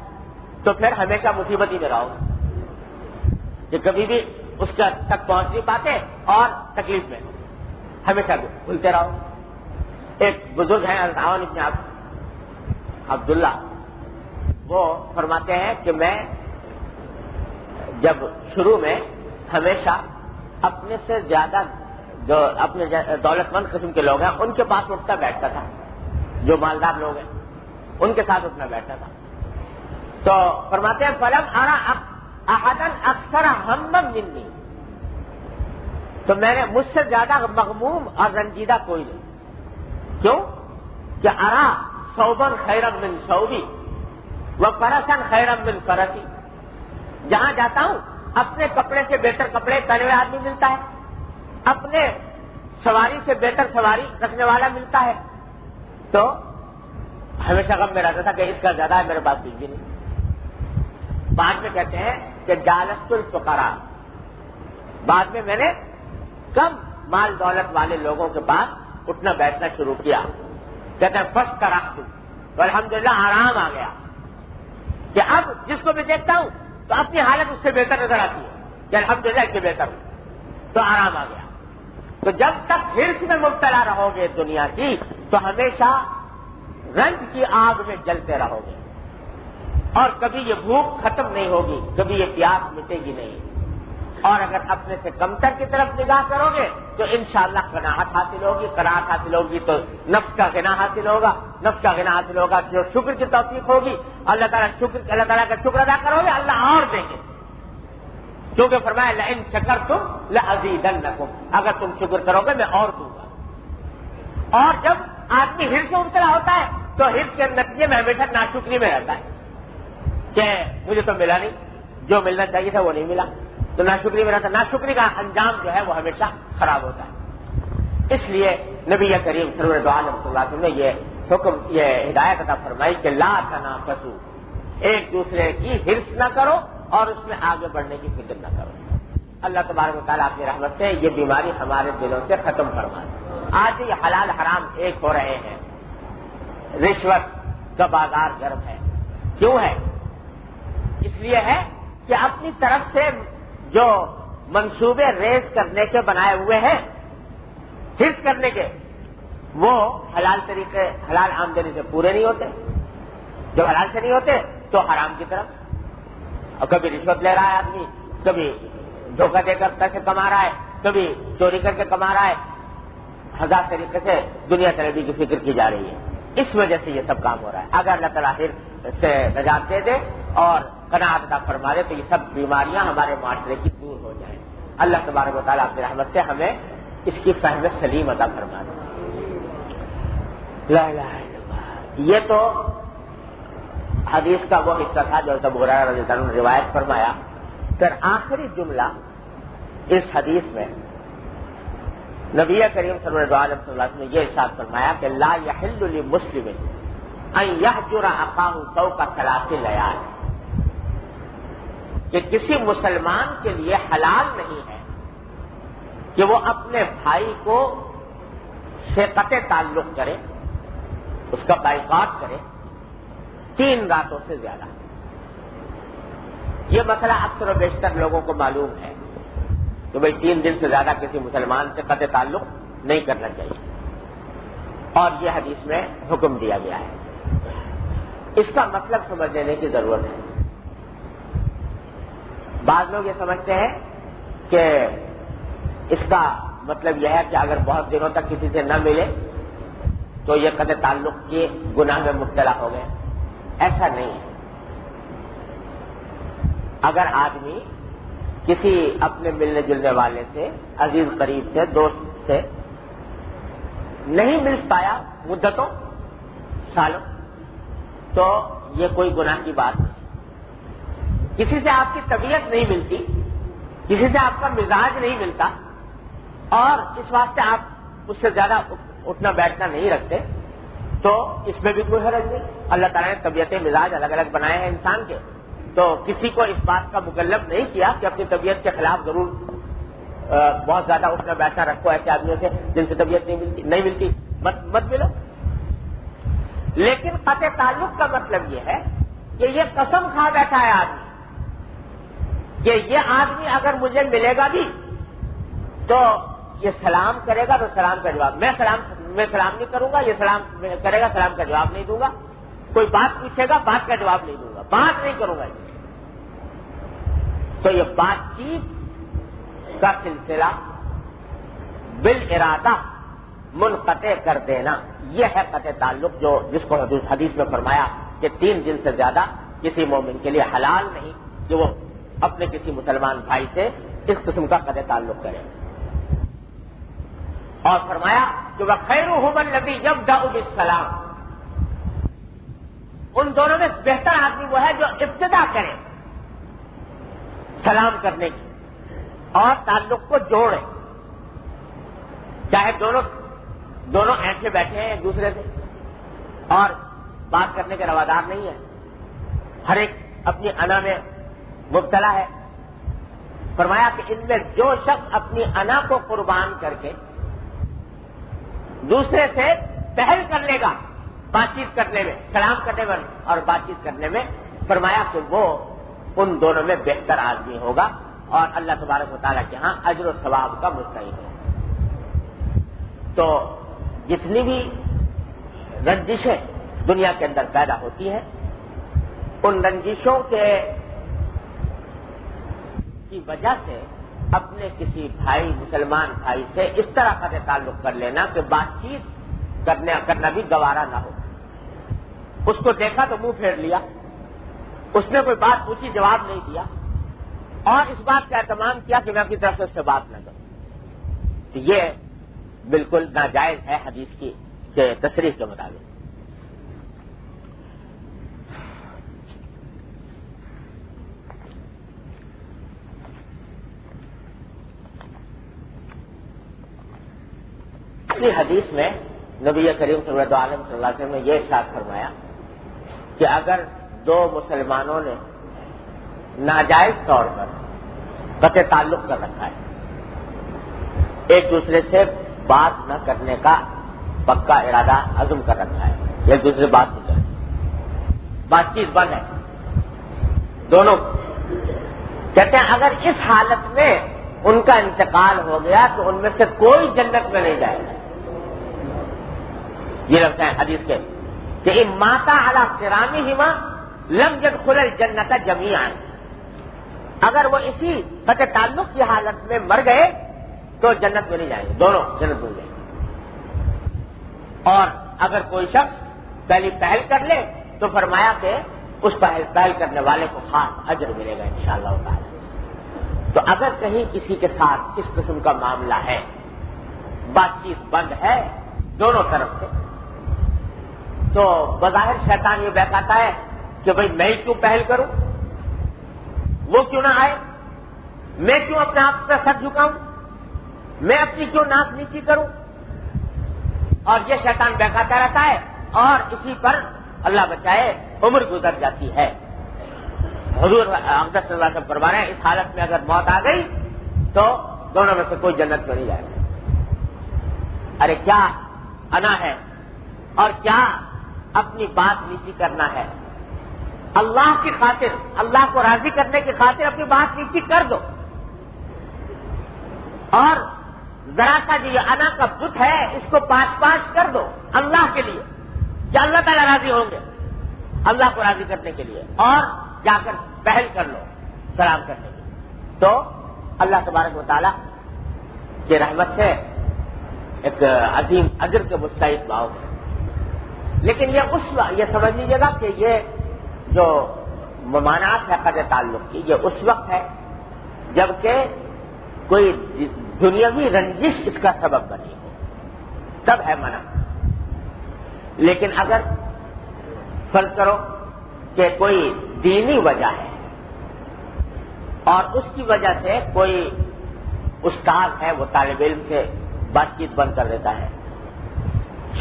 تو پھر ہمیشہ مصیبت ہی میں رہو گے کہ کبھی بھی اس تک پہنچ نہیں پاتے اور تکلیف میں ہمیشہ بھولتے رہو. ایک بزرگ ہیں عون ابن عبداللہ، وہ فرماتے ہیں کہ میں جب شروع میں ہمیشہ اپنے سے زیادہ جو اپنے دولت مند قسم کے لوگ ہیں ان کے پاس اٹھتا بیٹھتا تھا، جو مالدار لوگ ہیں ان کے ساتھ اٹھنا بیٹھتا تھا. تو فرماتے ہیں فلم ارى احدا اکثر ہما منی، تو میں نے مجھ سے زیادہ مغموم اور رنجیدہ کوئی نہیں. کیوں کہ ارى ثوبا خیرا من ثوبی وفرسا خیرا من فرسی، جہاں جاتا ہوں اپنے کپڑے سے بہتر کپڑے پہنے ہوئے آدمی ملتا ہے، اپنے سواری سے بہتر سواری رکھنے والا ملتا ہے. تو ہمیشہ غم میں رہتا تھا کہ اس کا زیادہ ہے، میرے پاس کچھ بھی نہیں. بعد میں کہتے ہیں کہ جالست الفقراء، بعد میں میں نے کم مال دولت والے لوگوں کے پاس اٹھنا بیٹھنا شروع کیا. کہتے ہیں فاسترحت، تو الحمدللہ آرام آ گیا کہ اب جس کو بھی دیکھتا ہوں تو اپنی حالت اس سے بہتر نظر آتی ہے کہ الحمدللہ اس سے بہتر ہوں، تو آرام آ گیا. تو جب تک حرص میں مبتلا رہو گے دنیا کی تو ہمیشہ رنج کی آگ میں جلتے رہو گے، اور کبھی یہ بھوک ختم نہیں ہوگی، کبھی یہ پیاس مٹے گی نہیں. اور اگر اپنے سے کمتر کی طرف نگاہ کرو گے تو انشاءاللہ قناعت حاصل ہوگی، قناعت حاصل ہوگی تو نفس کا غنا حاصل ہوگا، نفس کا غنا حاصل ہوگا جو شکر کی توفیق ہوگی، اللہ تعالیٰ کا شکر ادا کرو گے اللہ اور دیں گے. کیونکہ فرمایا لئن شکرتم لازیدنکم، اگر تم شکر کرو گے میں اور دوں گا. اور جب آدمی حرص میں مبتلا ہوتا ہے تو حرص کے نتیجے میں ہمیشہ ناشکری میں رہتا ہے کہ مجھے تو ملا نہیں، جو ملنا چاہیے تھا وہ نہیں ملا، تو ناشکری میں رہتا. ناشکری کا انجام جو ہے وہ ہمیشہ خراب ہوتا ہے. اس لیے نبی کریم صلی اللہ علیہ وسلم نے یہ حکم، یہ ہدایت عطا فرمائی کہ لا تنافسوا، ایک دوسرے کی حرص نہ کرو اور اس میں آگے بڑھنے کی فکر نہ کرو. اللہ تبارک و تعالیٰ اپنی رحمت سے یہ بیماری ہمارے دلوں سے ختم فرما دے. آج یہ حلال حرام ایک ہو رہے ہیں، رشوت کا بازار گرم ہے. کیوں ہے؟ اس لیے ہے کہ اپنی طرف سے جو منصوبے ریز کرنے کے بنائے ہوئے ہیں حرص کرنے کے، وہ حلال طریقے حلال آمدنی سے پورے نہیں ہوتے. جب حلال سے نہیں ہوتے تو حرام کی طرف، اور کبھی رشوت لے رہا ہے آدمی، کبھی دھوکہ دے کر پیسے کما رہا ہے، کبھی چوری کر کے کما رہا ہے. ہزار طریقے سے دنیا طلبی کی فکر کی جا رہی ہے. اس وجہ سے یہ سب کام ہو رہا ہے. اگر اللہ تعالیٰ سے نجات دے دے اور قناعت عطا فرما دے تو یہ سب بیماریاں ہمارے معاشرے کی دور ہو جائیں. اللہ تبارک و تعالیٰ اپنی رحمت سے ہمیں اس کی فہم سلیم عطا فرما دے. لا الہ الا اللہ. یہ تو حدیث کا وہ حصہ تھا جو ابو ہریرہ رضی اللہ عنہ نے روایت فرمایا. پھر آخری جملہ اس حدیث میں نبی کریم صلی اللہ علیہ وسلم نے یہ ارشاد فرمایا کہ لا یحل لمسلم ان یحجر اخاہ فوق ثلاث لیال، کہ کسی مسلمان کے لیے حلال نہیں ہے کہ وہ اپنے بھائی کو سے قطع تعلق کرے، اس کا بائیکاٹ کرے 3 راتوں سے زیادہ. یہ مسئلہ اکثر و بیشتر لوگوں کو معلوم ہے کہ بھئی 3 دن سے زیادہ کسی مسلمان سے قطع تعلق نہیں کرنا چاہیے، اور یہ حدیث میں حکم دیا گیا ہے. اس کا مطلب سمجھ لینے کی ضرورت ہے. بعض لوگ یہ سمجھتے ہیں کہ اس کا مطلب یہ ہے کہ اگر بہت دنوں تک کسی سے نہ ملے تو یہ قطع تعلق کے گناہ میں مبتلا ہو گئے. ایسا نہیں ہے. اگر آدمی کسی اپنے ملنے جلنے والے سے، عزیز قریب سے، دوست سے نہیں مل پایا مدتوں سالوں، تو یہ کوئی گناہ کی بات نہیں. کسی سے آپ کی طبیعت نہیں ملتی، کسی سے آپ کا مزاج نہیں ملتا، اور اس واسطے آپ اس سے زیادہ اٹھنا بیٹھنا نہیں رکھتے، تو اس میں بھی کوئی حرج نہیں. اللہ تعالیٰ نے طبیعت مزاج الگ الگ بنائے ہیں انسان کے، تو کسی کو اس بات کا مکلف نہیں کیا کہ اپنی طبیعت کے خلاف ضرور بہت زیادہ اٹھنا بیٹھنا رکھو ایسے آدمیوں سے جن سے طبیعت نہیں ملتی مت ملو. لیکن قطع تعلق کا مطلب یہ ہے کہ یہ قسم کھا بیٹھا ہے آدمی کہ یہ آدمی اگر مجھے ملے گا بھی تو یہ سلام کرے گا تو سلام کا جواب میں سلام نہیں کروں گا، یہ سلام کرے گا، سلام کا جواب نہیں دوں گا، کوئی بات پوچھے گا، بات کا جواب نہیں دوں گا، بات نہیں کروں گا۔ تو یہ بات چیت کا سلسلہ بالارادہ منقطع کر دینا، یہ ہے قطع تعلق، جس کو حدیث میں فرمایا کہ 3 دن سے زیادہ کسی مومن کے لیے حلال نہیں کہ وہ اپنے کسی مسلمان بھائی سے اس قسم کا قطع تعلق کرے۔ اور فرمایا کہ وَخَيْرُهُمَ الَّذِي يَبْدَأُ بِالسَّلَامِ، ان دونوں میں بہتر آدمی وہ ہے جو ابتدا کرے سلام کرنے کی اور تعلق کو جوڑے، چاہے دونوں ایسے بیٹھے ہیں ایک دوسرے سے اور بات کرنے کے روادار نہیں ہے، ہر ایک اپنی انا میں مبتلا ہے۔ فرمایا کہ ان میں جو شخص اپنی انا کو قربان کر کے دوسرے سے پہل کر لے گا بات چیت کرنے میں، سلام کرنے میں اور بات چیت کرنے میں، فرمایا کہ وہ ان دونوں میں بہتر آدمی ہوگا اور اللہ تبارک و تعالیٰ کے ہاں اجر و ثواب کا مستحق ہے۔ تو جتنی بھی رنجشیں دنیا کے اندر پیدا ہوتی ہیں، ان رنجشوں کی وجہ سے اپنے کسی مسلمان بھائی سے اس طرح کا تعلق کر لینا کہ بات چیت کرنا بھی گوارا نہ ہو۔ اس کو دیکھا تو منہ پھیر لیا، اس نے کوئی بات پوچھی جواب نہیں دیا اور اس بات کا اہتمام کیا کہ میں اپنی طرف سے اس سے بات نہ کروں، تو یہ بالکل ناجائز ہے حدیث کی تصریح کے مطابق۔ حدیث میں نبی کریم صلی اللہ علیہ وسلم نے یہ ارشاد فرمایا کہ اگر 2 مسلمانوں نے ناجائز طور پر قطع تعلق کر رکھا ہے، ایک دوسرے سے بات نہ کرنے کا پکا ارادہ عزم کر رکھا ہے، ایک دوسرے سے بات نہیں کریں، بات چیت بند ہے دونوں، کہتے ہیں اگر اس حالت میں ان کا انتقال ہو گیا تو ان میں سے کوئی جنت میں نہیں جائے گا۔ یہ لفظ ہے حدیث کے کہ ماتا علی صرامہما لم يدخل الجنت جمیعا، اگر وہ اسی قطع تعلق کی حالت میں مر گئے تو جنت میں نہیں جائیں گے، دونوں جنت میں جائیں گے۔ اور اگر کوئی شخص پہلی پہل کر لے تو فرمایا کہ اس پہل کرنے والے کو خاص اجر ملے گا انشاءاللہ تعالی۔ تو اگر کہیں کسی کے ساتھ اس قسم کا معاملہ ہے، بات چیت بند ہے دونوں طرف سے، تو بظاہر شیطان یہ بہکاتا ہے کہ بھئی میں کیوں پہل کروں، وہ کیوں نہ آئے، میں کیوں اپنے آپ سے سر جھکاؤں، میں اپنی کیوں ناک نیچی کروں، اور یہ شیطان بہکاتا رہتا ہے اور اسی پر اللہ بچائے عمر گزر جاتی ہے۔ حضور اقدس صلی اللہ علیہ وسلم فرما رہے ہیں اس حالت میں اگر موت آ گئی تو دونوں میں سے کوئی جنت میں نہیں جائے گا۔ ارے کیا انا ہے اور کیا اپنی بات نیچی کرنا ہے، اللہ کی خاطر، اللہ کو راضی کرنے کی خاطر اپنی بات نیچی کر دو، اور ذرا سا جو یہ انا کا بت ہے اس کو پاش کر دو اللہ کے لیے کہ اللہ تعالیٰ راضی ہوں گے، اللہ کو راضی کرنے کے لیے، اور جا کر پہل کر لو سلام کرنے کی، تو اللہ تبارک و تعالیٰ کی رحمت سے ایک عظیم اجر کے مستحق باؤ ہے۔ لیکن یہ سمجھ لیجیے گا کہ یہ جو ممانعت ہے قطع تعلق کی، یہ اس وقت ہے جبکہ کوئی دنیاوی رنجش اس کا سبب بنی ہو، تب ہے منع۔ لیکن اگر فرض کرو کہ کوئی دینی وجہ ہے اور اس کی وجہ سے کوئی استاد ہے وہ طالب علم سے بات چیت بند کر دیتا ہے،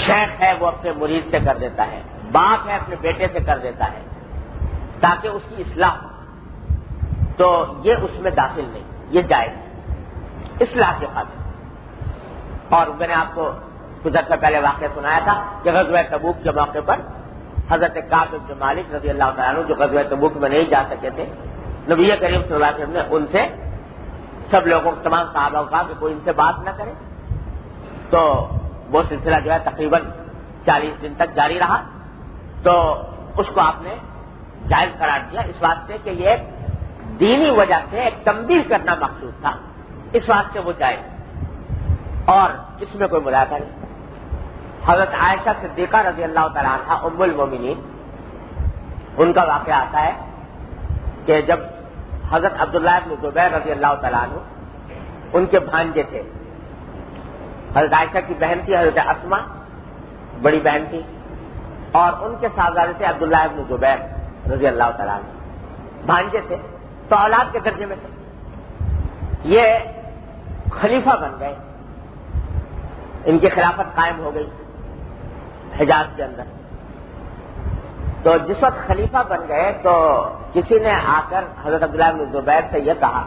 شیخ ہے وہ اپنے مرید سے کر دیتا ہے، باپ ہے اپنے بیٹے سے کر دیتا ہے تاکہ اس کی اصلاح ہو، تو یہ اس میں داخل نہیں، یہ جائز ہے اصلاح کے خاطر۔ اور میں نے آپ کو کچھ عرصہ پہلے واقعہ سنایا تھا کہ غزوہ تبوک کے موقع پر حضرت کعب بن مالک رضی اللہ تعالیٰ عنہ جو غزوہ تبوک میں نہیں جا سکے تھے، نبی کریم صلی اللہ علیہ وسلم نے ان سے سب لوگوں تمام صحابہ کو کہا کہ کوئی ان سے بات نہ کرے. تو وہ سلسلہ جو ہے تقریباً 40 دن تک جاری رہا. تو اس کو آپ نے جائز قرار دیا اس واسطے کہ یہ ایک دینی وجہ سے ایک تنبیہ کرنا مقصود تھا، اس واسطے وہ جائز اور اس میں کوئی ملاحظہ نہیں. حضرت عائشہ صدیقہ رضی اللہ تعالیٰ عنہ ام المومنین، ان کا واقعہ آتا ہے کہ جب حضرت عبداللہ بن زبیر رضی اللہ تعالیٰ عنہ ان کے بھانجے تھے. حضرت عائشہ کی بہن تھی حضرت اسما، بڑی بہن تھی، اور ان کے صاحبزادے تھے عبداللہ بن زبیر رضی اللہ تعالیٰ عنہ. بھانجے تھے تو اولاد کے درجے میں تھے. یہ خلیفہ بن گئے، ان کی خلافت قائم ہو گئی حجاز کے اندر. تو جس وقت خلیفہ بن گئے تو کسی نے آ کر حضرت عبداللہ بن زبیر سے یہ کہا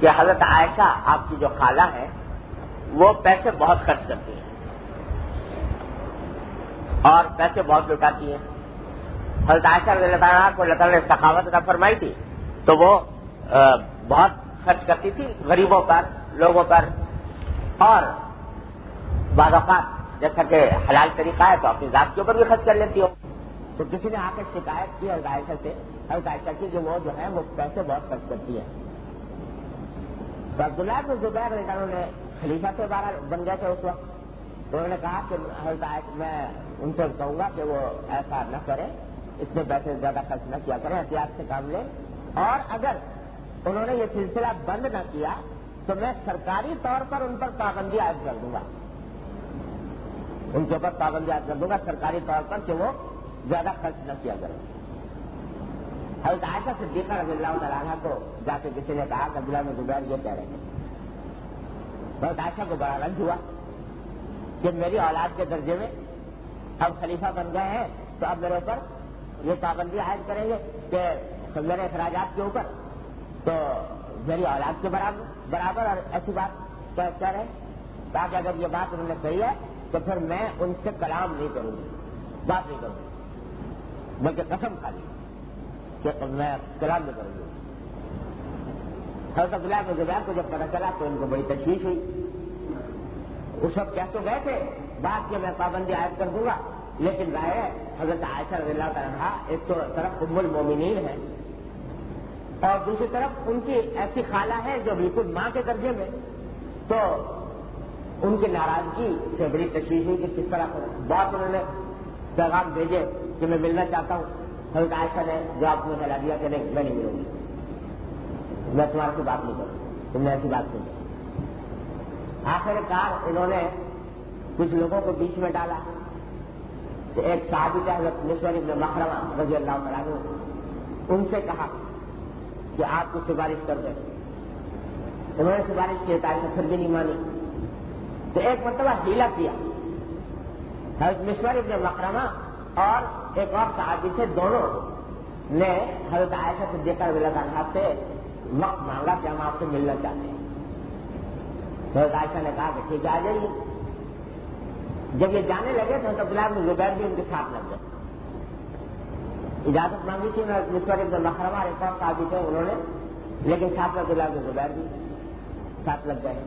کہ حضرت عائشہ آپ کی جو خالہ ہے وہ پیسے بہت خرچ کرتی ہیں اور پیسے بہت لٹاتی ہیں. حضرت عائشہ رضی اللہ تعالیٰ کو اللہ تعالیٰ نے سخاوت عطا فرمائی تھی تو وہ بہت خرچ کرتی تھی غریبوں پر، لوگوں پر، اور بعض اوقات جیسا کہ حلال طریقہ ہے تو اپنی ذات کے اوپر بھی خرچ کر لیتی ہو. تو کسی نے آ کر شکایت کی حضرت عائشہ سے، حضرت عائشہ کی کہ وہ جو ہے وہ پیسے بہت خرچ کرتی ہے. تو عبداللہ بن زبیر رضی اللہ عنہ نے خلیفہ سے بن گئے تھے اس وقت. تو انہوں نے کہا کہ حضرت عائشہ میں ان سے کہوں گا کہ وہ ایسا نہ کرے، اتنے پیسے زیادہ خرچ نہ کیا کریں، احتیاط سے کام لیں. اور اگر انہوں نے یہ سلسلہ بند نہ کیا تو میں سرکاری طور پر ان پر پابندی عائد کر دوں گا، ان کے اوپر پابندی عائد کر دوں گا سرکاری طور پر کہ وہ زیادہ خرچ نہ کیا کریں. حضرت عائشہ صدیقہ رضی اللہ تعالیٰ عنہ کو جا کے کسی نے کہا کہ عبداللہ بن زبیر یہ کہہ رہے ہیں. حضرت عائشہ کو بڑا رنج ہوا کہ میری اولاد کے درجے میں اب خلیفہ بن گئے ہیں تو اب میرے اوپر یہ پابندی عائد کریں گے کہ میرے اخراجات کے اوپر، تو میری اولاد کے برابر اور ایسی بات کہہ رہے. کہا کہ اگر یہ بات انہوں نے کہی ہے تو پھر میں ان سے کلام نہیں کروں گی، بات نہیں کروں گی، بلکہ قسم کھا لی کہ میں کلام نہیں کروں گی. حضرت عبداللہ بن زبیر کو جب پتہ چلا تو ان کو بڑی تشویش ہوئی. اس وقت کہہ تو گئے تھے بات کہ میں پابندی عائد کر دوں گا، لیکن ظاہر حضرت عائشہ رضی اللہ تعالیٰ عنہا ایک تو طرف ام المومنین ہے اور دوسری طرف ان کی ایسی خالہ ہے جو بالکل ماں کے درجے میں. تو ان کی ناراضگی سے بڑی تشویش ہوئی کہ کس طرح بہت انہوں نے پیغام بھیجے کہ میں ملنا چاہتا ہوں. حضرت عائشہ نے جواب میں پھیلا دیا کہ نہیں، میں نہیں ملوں گی، میں تمہارے سے بات نہیں کروں، تم نے ایسی بات نہیں. آخر کار انہوں نے کچھ لوگوں کو بیچ میں ڈالا. تو ایک صحابی تھے حضرت مسور بن مخرمہ رضی اللہ تعالیٰ عنہ، ان سے کہا کہ آپ کو سفارش کر دیں. انہوں نے سفارش کی، عائشہ پھر بھی نہیں مانی. تو ایک مرتبہ ہیلا کیا. حضرت مسور بن مخرمہ اور ایک اور صحابی تھے، دونوں نے حضرت عائشہ صدیقہ رضی اللہ عنہا سے وقت مانگا کہ ہم آپ سے ملنا چاہتے ہیں. حضرت عائشہ نے کہا کہ ٹھیک ہے آ جائیے. جب یہ جانے لگے تو عبداللہ بن زبیر بھی ان کے ساتھ لگ گئے. اجازت مانگی تھی مسور بن مخرمہ اور ایک اور صحابی تھے انہوں نے، لیکن ساتھ میں عبداللہ بن زبیر بھی ساتھ لگ گئے.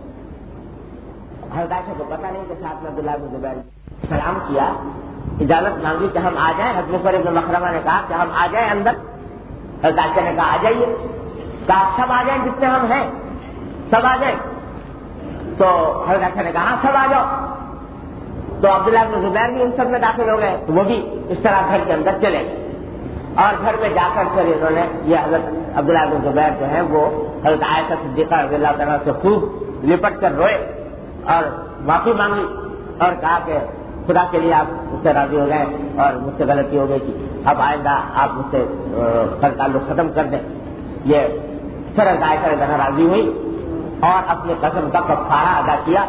حضرت عائشہ کو پتہ نہیں کہ ساتھ میں عبداللہ بن زبیر سلام کیا، اجازت مانگی کہ ہم آ جائیں. حضرت مسور بن مخرمہ نے کہا کہ ہم آ جائیں اندر. حضرت عائشہ نے کہا آ جائیے. کہا سب آ جائیں، جتنے ہم ہیں سب آ جائیں. تو حضرت عائشہ نے کہا سب آ جاؤ. تو عبداللہ بن زبیر بھی ان سب میں داخل ہو گئے. وہ بھی اس طرح گھر کے اندر چلے گئے اور گھر میں جا کر پھر انہوں نے یہ حضرت عبداللہ بن زبیر جو ہے وہ حضرت عائشہ صدیقہ رضی اللہ تعالیٰ سے خوب لپٹ کر روئے اور معافی مانگی اور کہا کہ خدا کے لیے آپ مجھ سے راضی ہو گئے اور مجھ سے غلطی ہو گئی تھی، اب آئندہ آپ مجھ سے تعلق ختم کر دیں. یہ پھر حضرت عائشہ رضی اللہ راضی ہوئی اور اپنے قسم کا کفارہ ادا کیا.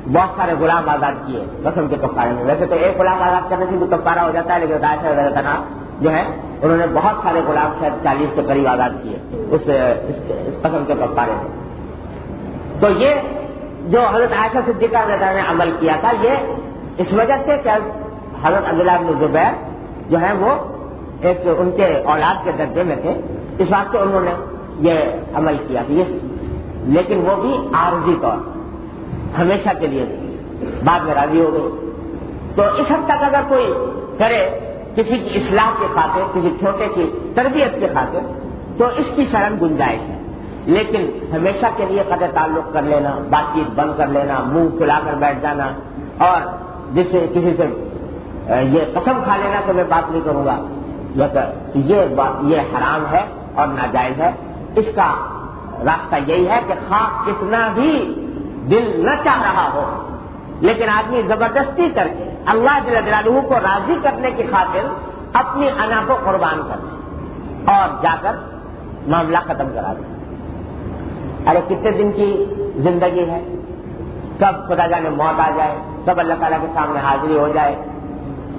بہت سارے غلام آزاد کیے قسم کے کفارے میں. ویسے تو ایک غلام آزاد کرنے سے بھی کفارہ ہو جاتا ہے، لیکن عائشہ رضی اللہ عنہا جو ہے انہوں نے بہت سارے غلام شاید 40 کے قریب آزاد کیے اس قسم کے کفارے سے. تو یہ جو حضرت عائشہ صدیقہ رضی اللہ عنہا نے عمل کیا تھا یہ اس وجہ سے کہ حضرت عبداللہ بن زبیر جو ہے وہ ایک ان کے اولاد کے درجے میں تھے اس واسطے انہوں نے یہ عمل کیا لیکن وہ بھی عارضی طور، ہمیشہ کے لیے نہیں، بعد میں راضی ہو گئی۔ تو اس حد تک اگر کوئی کرے کسی کی اصلاح کے خاطر، کسی چھوٹے کی تربیت کے خاطر، تو اس کی شرم گنجائش ہے، لیکن ہمیشہ کے لیے قطع تعلق کر لینا، بات چیت بند کر لینا، منہ کھلا کر بیٹھ جانا، اور جس سے کسی سے یہ قسم کھا لینا کہ میں بات نہیں کروں گا، یہ حرام ہے اور ناجائز ہے۔ اس کا راستہ یہی ہے کہ خواہ کتنا بھی دل نہ چاہ رہا ہو، لیکن آدمی زبردستی کر کے اللہ جل جلالہ کو راضی کرنے کی خاطر اپنی انا کو قربان کر دے اور جا کر معاملہ ختم کرا دے۔ ارے کتنے دن کی زندگی ہے، کب خدا جانے موت آ جائے، کب اللہ تعالیٰ کے سامنے حاضری ہو جائے،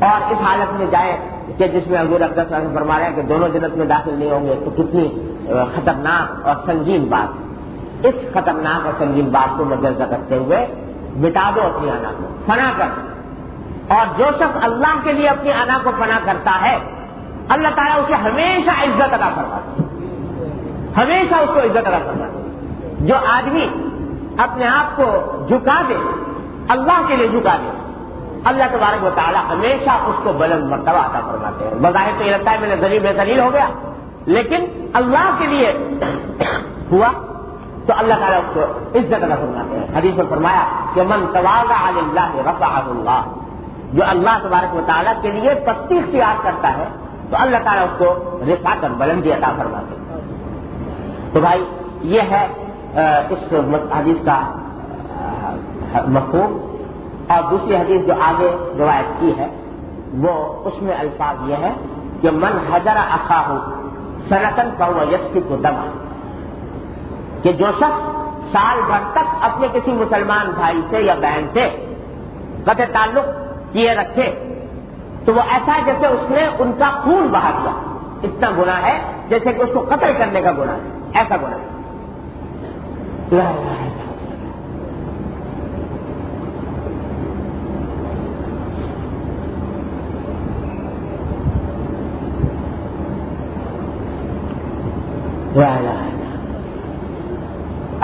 اور اس حالت میں جائے کہ جس میں حضور اقدس صلی اللہ علیہ وسلم فرما رہے ہیں کہ دونوں جنت میں داخل نہیں ہوں گے، تو کتنی خطرناک اور سنگین بات۔ اس خطرناک اور سنگین بات کو مدنظر رکھتے ہوئے مٹا دو اپنی انا کو، فنا کر دو، اور جو شخص اللہ کے لیے اپنی انا کو فنا کرتا ہے اللہ تعالیٰ اسے ہمیشہ عزت عطا فرماتا ہے، ہمیشہ اس کو عزت عطا فرماتا ہے۔ جو آدمی اپنے آپ کو جھکا دے، اللہ کے لیے جھکا دے، اللہ تبارک و تعالیٰ ہمیشہ اس کو بلند مرتبہ عطا فرماتے ہیں۔ بظاہر تو یہ لگتا ہے میں نے ذلیل بے ذلیل ہو گیا، لیکن اللہ کے لیے ہوا تو اللہ تعالیٰ اس کو عزت عطا فرماتے ہیں۔ حدیث میں فرمایا کہ من تواضع للہ رفعہ اللہ، جو اللہ تبارک و تعالیٰ کے لیے پستی اختیار کرتا ہے تو اللہ تعالیٰ اس کو رفعت اور بلندی عطا فرماتے ہیں۔ تو بھائی یہ ہے اس حدیث کا مفہوم۔ اور دوسری حدیث جو آگے روایت کی ہے وہ اس میں الفاظ یہ ہے کہ من حجر اخاہ سنتن فہو یسفک دمہ، کہ جو شخص سال بھر تک اپنے کسی مسلمان بھائی سے یا بہن سے قطع تعلق کیے رکھے تو وہ ایسا ہے جیسے اس نے ان کا خون بہا دیا، اتنا گناہ ہے جیسے کہ اس کو قتل کرنے کا گناہ ہے، ایسا گناہ ہے۔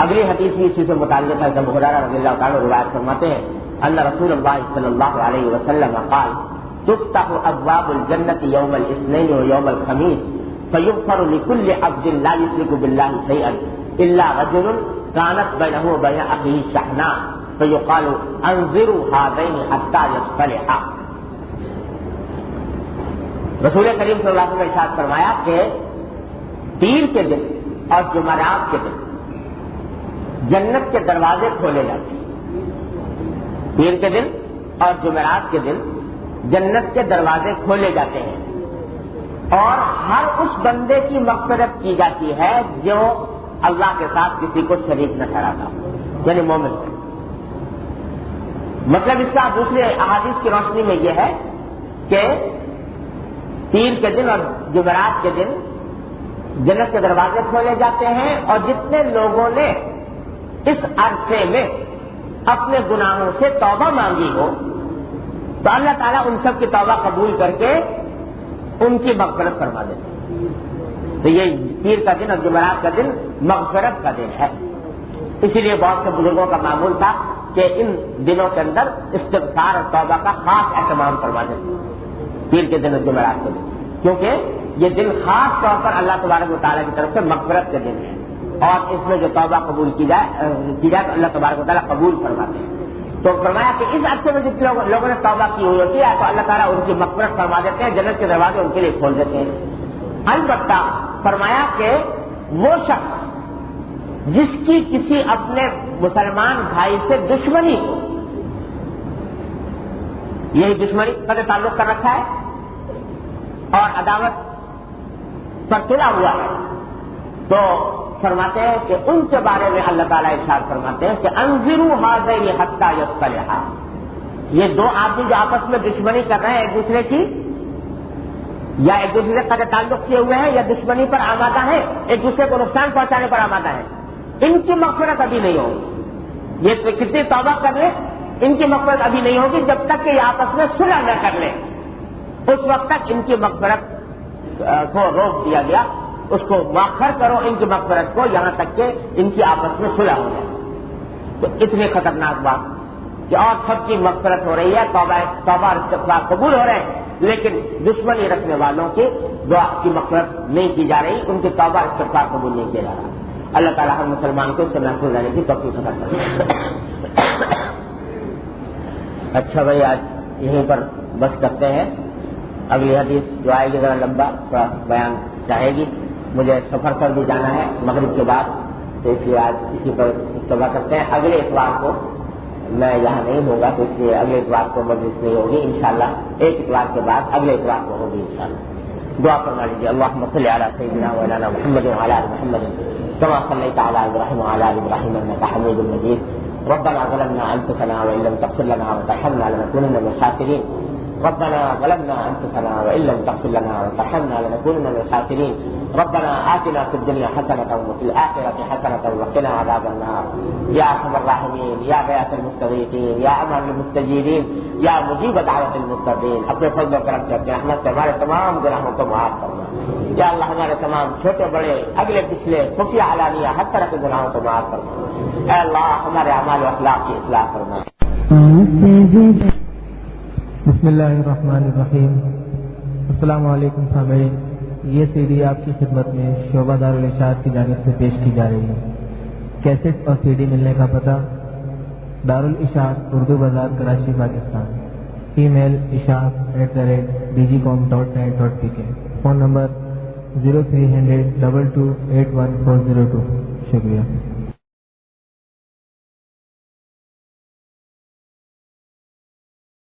اگلی حدیث بھی اسی سے متعلق ہے۔ ابو ہریرہ رضی اللہ تعالیٰ روایت فرماتے ہیں ان رسول اللہ صلی اللہ علیہ وسلم قال تفتح ابواب الجنة يوم الاثنين ويوم الخميس فيغفر لكل عبد لا يشرك بالله شيئا الا رجل كانت بينه وبين اخيه شحناء فيقال انظروا هذين حتى يصطلحا۔ رسول کریم صلی اللہ علیہ وسلم نے ارشاد فرمایا کہ پیر کے دن اور جمعرات کے دن جنت کے دروازے کھولے جاتے ہیں۔ پیر کے دن اور جمعرات کے دن جنت کے دروازے کھولے جاتے ہیں اور ہر اس بندے کی مغفرت کی جاتی ہے جو اللہ کے ساتھ کسی کو شریک نہ ٹھہراتا، یعنی مومن۔ مطلب اس کا دوسرے احادیث کی روشنی میں یہ ہے کہ پیر کے دن اور جمعرات کے دن جنت کے دروازے کھولے جاتے ہیں، اور جتنے لوگوں نے اس عرصے میں اپنے گناہوں سے توبہ مانگی ہو تو اللہ تعالیٰ ان سب کی توبہ قبول کر کے ان کی مغفرت فرما دیتے ہیں۔ تو یہ پیر کا دن اور جمعرات کا دن مغفرت کا دن ہے، اسی لیے بہت سے بزرگوں کا معمول تھا کہ ان دنوں کے اندر استغفار اور توبہ کا خاص اہتمام فرما دیتے ہیں، پیر کے دن اور جمعرات کے دن، کیونکہ یہ دن خاص طور پر اللہ تبارک و تعالیٰ کی طرف سے مغفرت کے دن ہے، اور اس میں جو توبہ قبول کی جائے تو اللہ تبارک و تعالیٰ قبول فرماتے ہیں۔ تو فرمایا کہ اس عرصے میں جتنے لوگوں نے توبہ کی ہوئی ہوتی ہے تو اللہ تعالیٰ ان کی مغفرت فرما دیتے ہیں، جنت کے دروازے ان کے لیے کھول دیتے ہیں۔ البتہ فرمایا کہ وہ شخص جس کی کسی اپنے مسلمان بھائی سے دشمنی ہو، یہی دشمنی قطع تعلق کر رکھا ہے اور عداوت پر تلا ہوا ہے، تو فرماتے ہیں کہ ان کے بارے میں اللہ تعالیٰ ارشاد فرماتے ہیں کہ انذروا هذین حتی یصطلحا، یہ دو آدمی جو آپس میں دشمنی کر رہے ہیں ایک دوسرے کی، یا ایک دوسرے سے قطع تعلق کیے ہوئے ہیں، یا دشمنی پر آمادہ ہیں، ایک دوسرے کو نقصان پہنچانے پر آمادہ ہیں، ان کی مغفرت ابھی نہیں ہوگی۔ یہ کتنی توبہ کر لیں ان کی مغفرت ابھی نہیں ہوگی جب تک کہ یہ آپس میں صلح نہ کر لیں، اس وقت تک ان کی مغفرت کو روک دیا گیا اس کو مؤخر کرو ان کی مغفرت کو یہاں تک کہ ان کی آپس میں صلح ہو جائے. تو اتنی خطرناک بات کہ اور سب کی مغفرت ہو رہی ہے, توبہ اور استغفار قبول ہو رہے ہیں, لیکن دشمنی رکھنے والوں کی دعا کی مغفرت نہیں کی جا رہی, ان کی توبہ اور استغفار قبول نہیں کیا جا رہا. اللہ تعالیٰ ہر مسلمان کو اس سے محفوظ رہنے کی توفیق عطا کرے. اچھا بھائی, آج یہیں پر بس کرتے ہیں. اگلی حدیث جو آئے گی ذرا لمبا تھوڑا بیان چاہے گی. مجھے سفر پر بھی جانا ہے مغرب کے بعد, تو اس لیے آج اسی پر اتباع کرتے ہیں. اگلے اتوار کو میں یہاں نہیں ہوں گا, تو اس لیے اگلے اتوار کو مجلس نہیں ہوگی انشاءاللہ. ایک اتوار کے بعد اگلے اتوار کو ہوگی انشاءاللہ. دعا فرما لیجیے. اللہم صلی علی سیدنا مولانا محمد وعلی آل محمد کما صلیت علی ابراہیم وعلی آل ابراہیم انک حمید مجید. ربنا ظلمنا انفسنا وان لم تغفر لنا وترحمنا لنكونن من الخاسرین. ربنا ظلمنا انفسنا وان لم تغفر لنا وترحمنا لنكونن من الخاسرین. ربنا آتنا في الدنيا حسنة وفي الآخرة حسنة وقنا عذاب النار. يا أرحم الراحمين, يا غياث المستغيثين, يا أمان المستجيرين, يا مجيب دعوة المضطرين. اپنے فضل و کرم سے اپنے رحمت سے ہمارے تمام گناہوں کو معاف کرنا. یا اللہ ہمارے تمام چھوٹے بڑے اگلے پچھلے خفیہ علانیہ ہر طرح کے گناہوں کو معاف کرنا. اے اللہ ہمارے اعمال و اخلاق کی اصلاح کرنا. بسم اللہ الرحمن الرحیم. السلام علیکم سامعین, یہ سی ڈی آپ کی خدمت میں شعبہ دارالارشاد کی جانب سے پیش کی جا رہی ہے. کیسٹ اور سی ڈی ملنے کا پتہ دارالارشاد اردو بازار کراچی پاکستان. ای میل ishaq@digicom.net.pk. Phone number 0300 22 81402. شکریہ.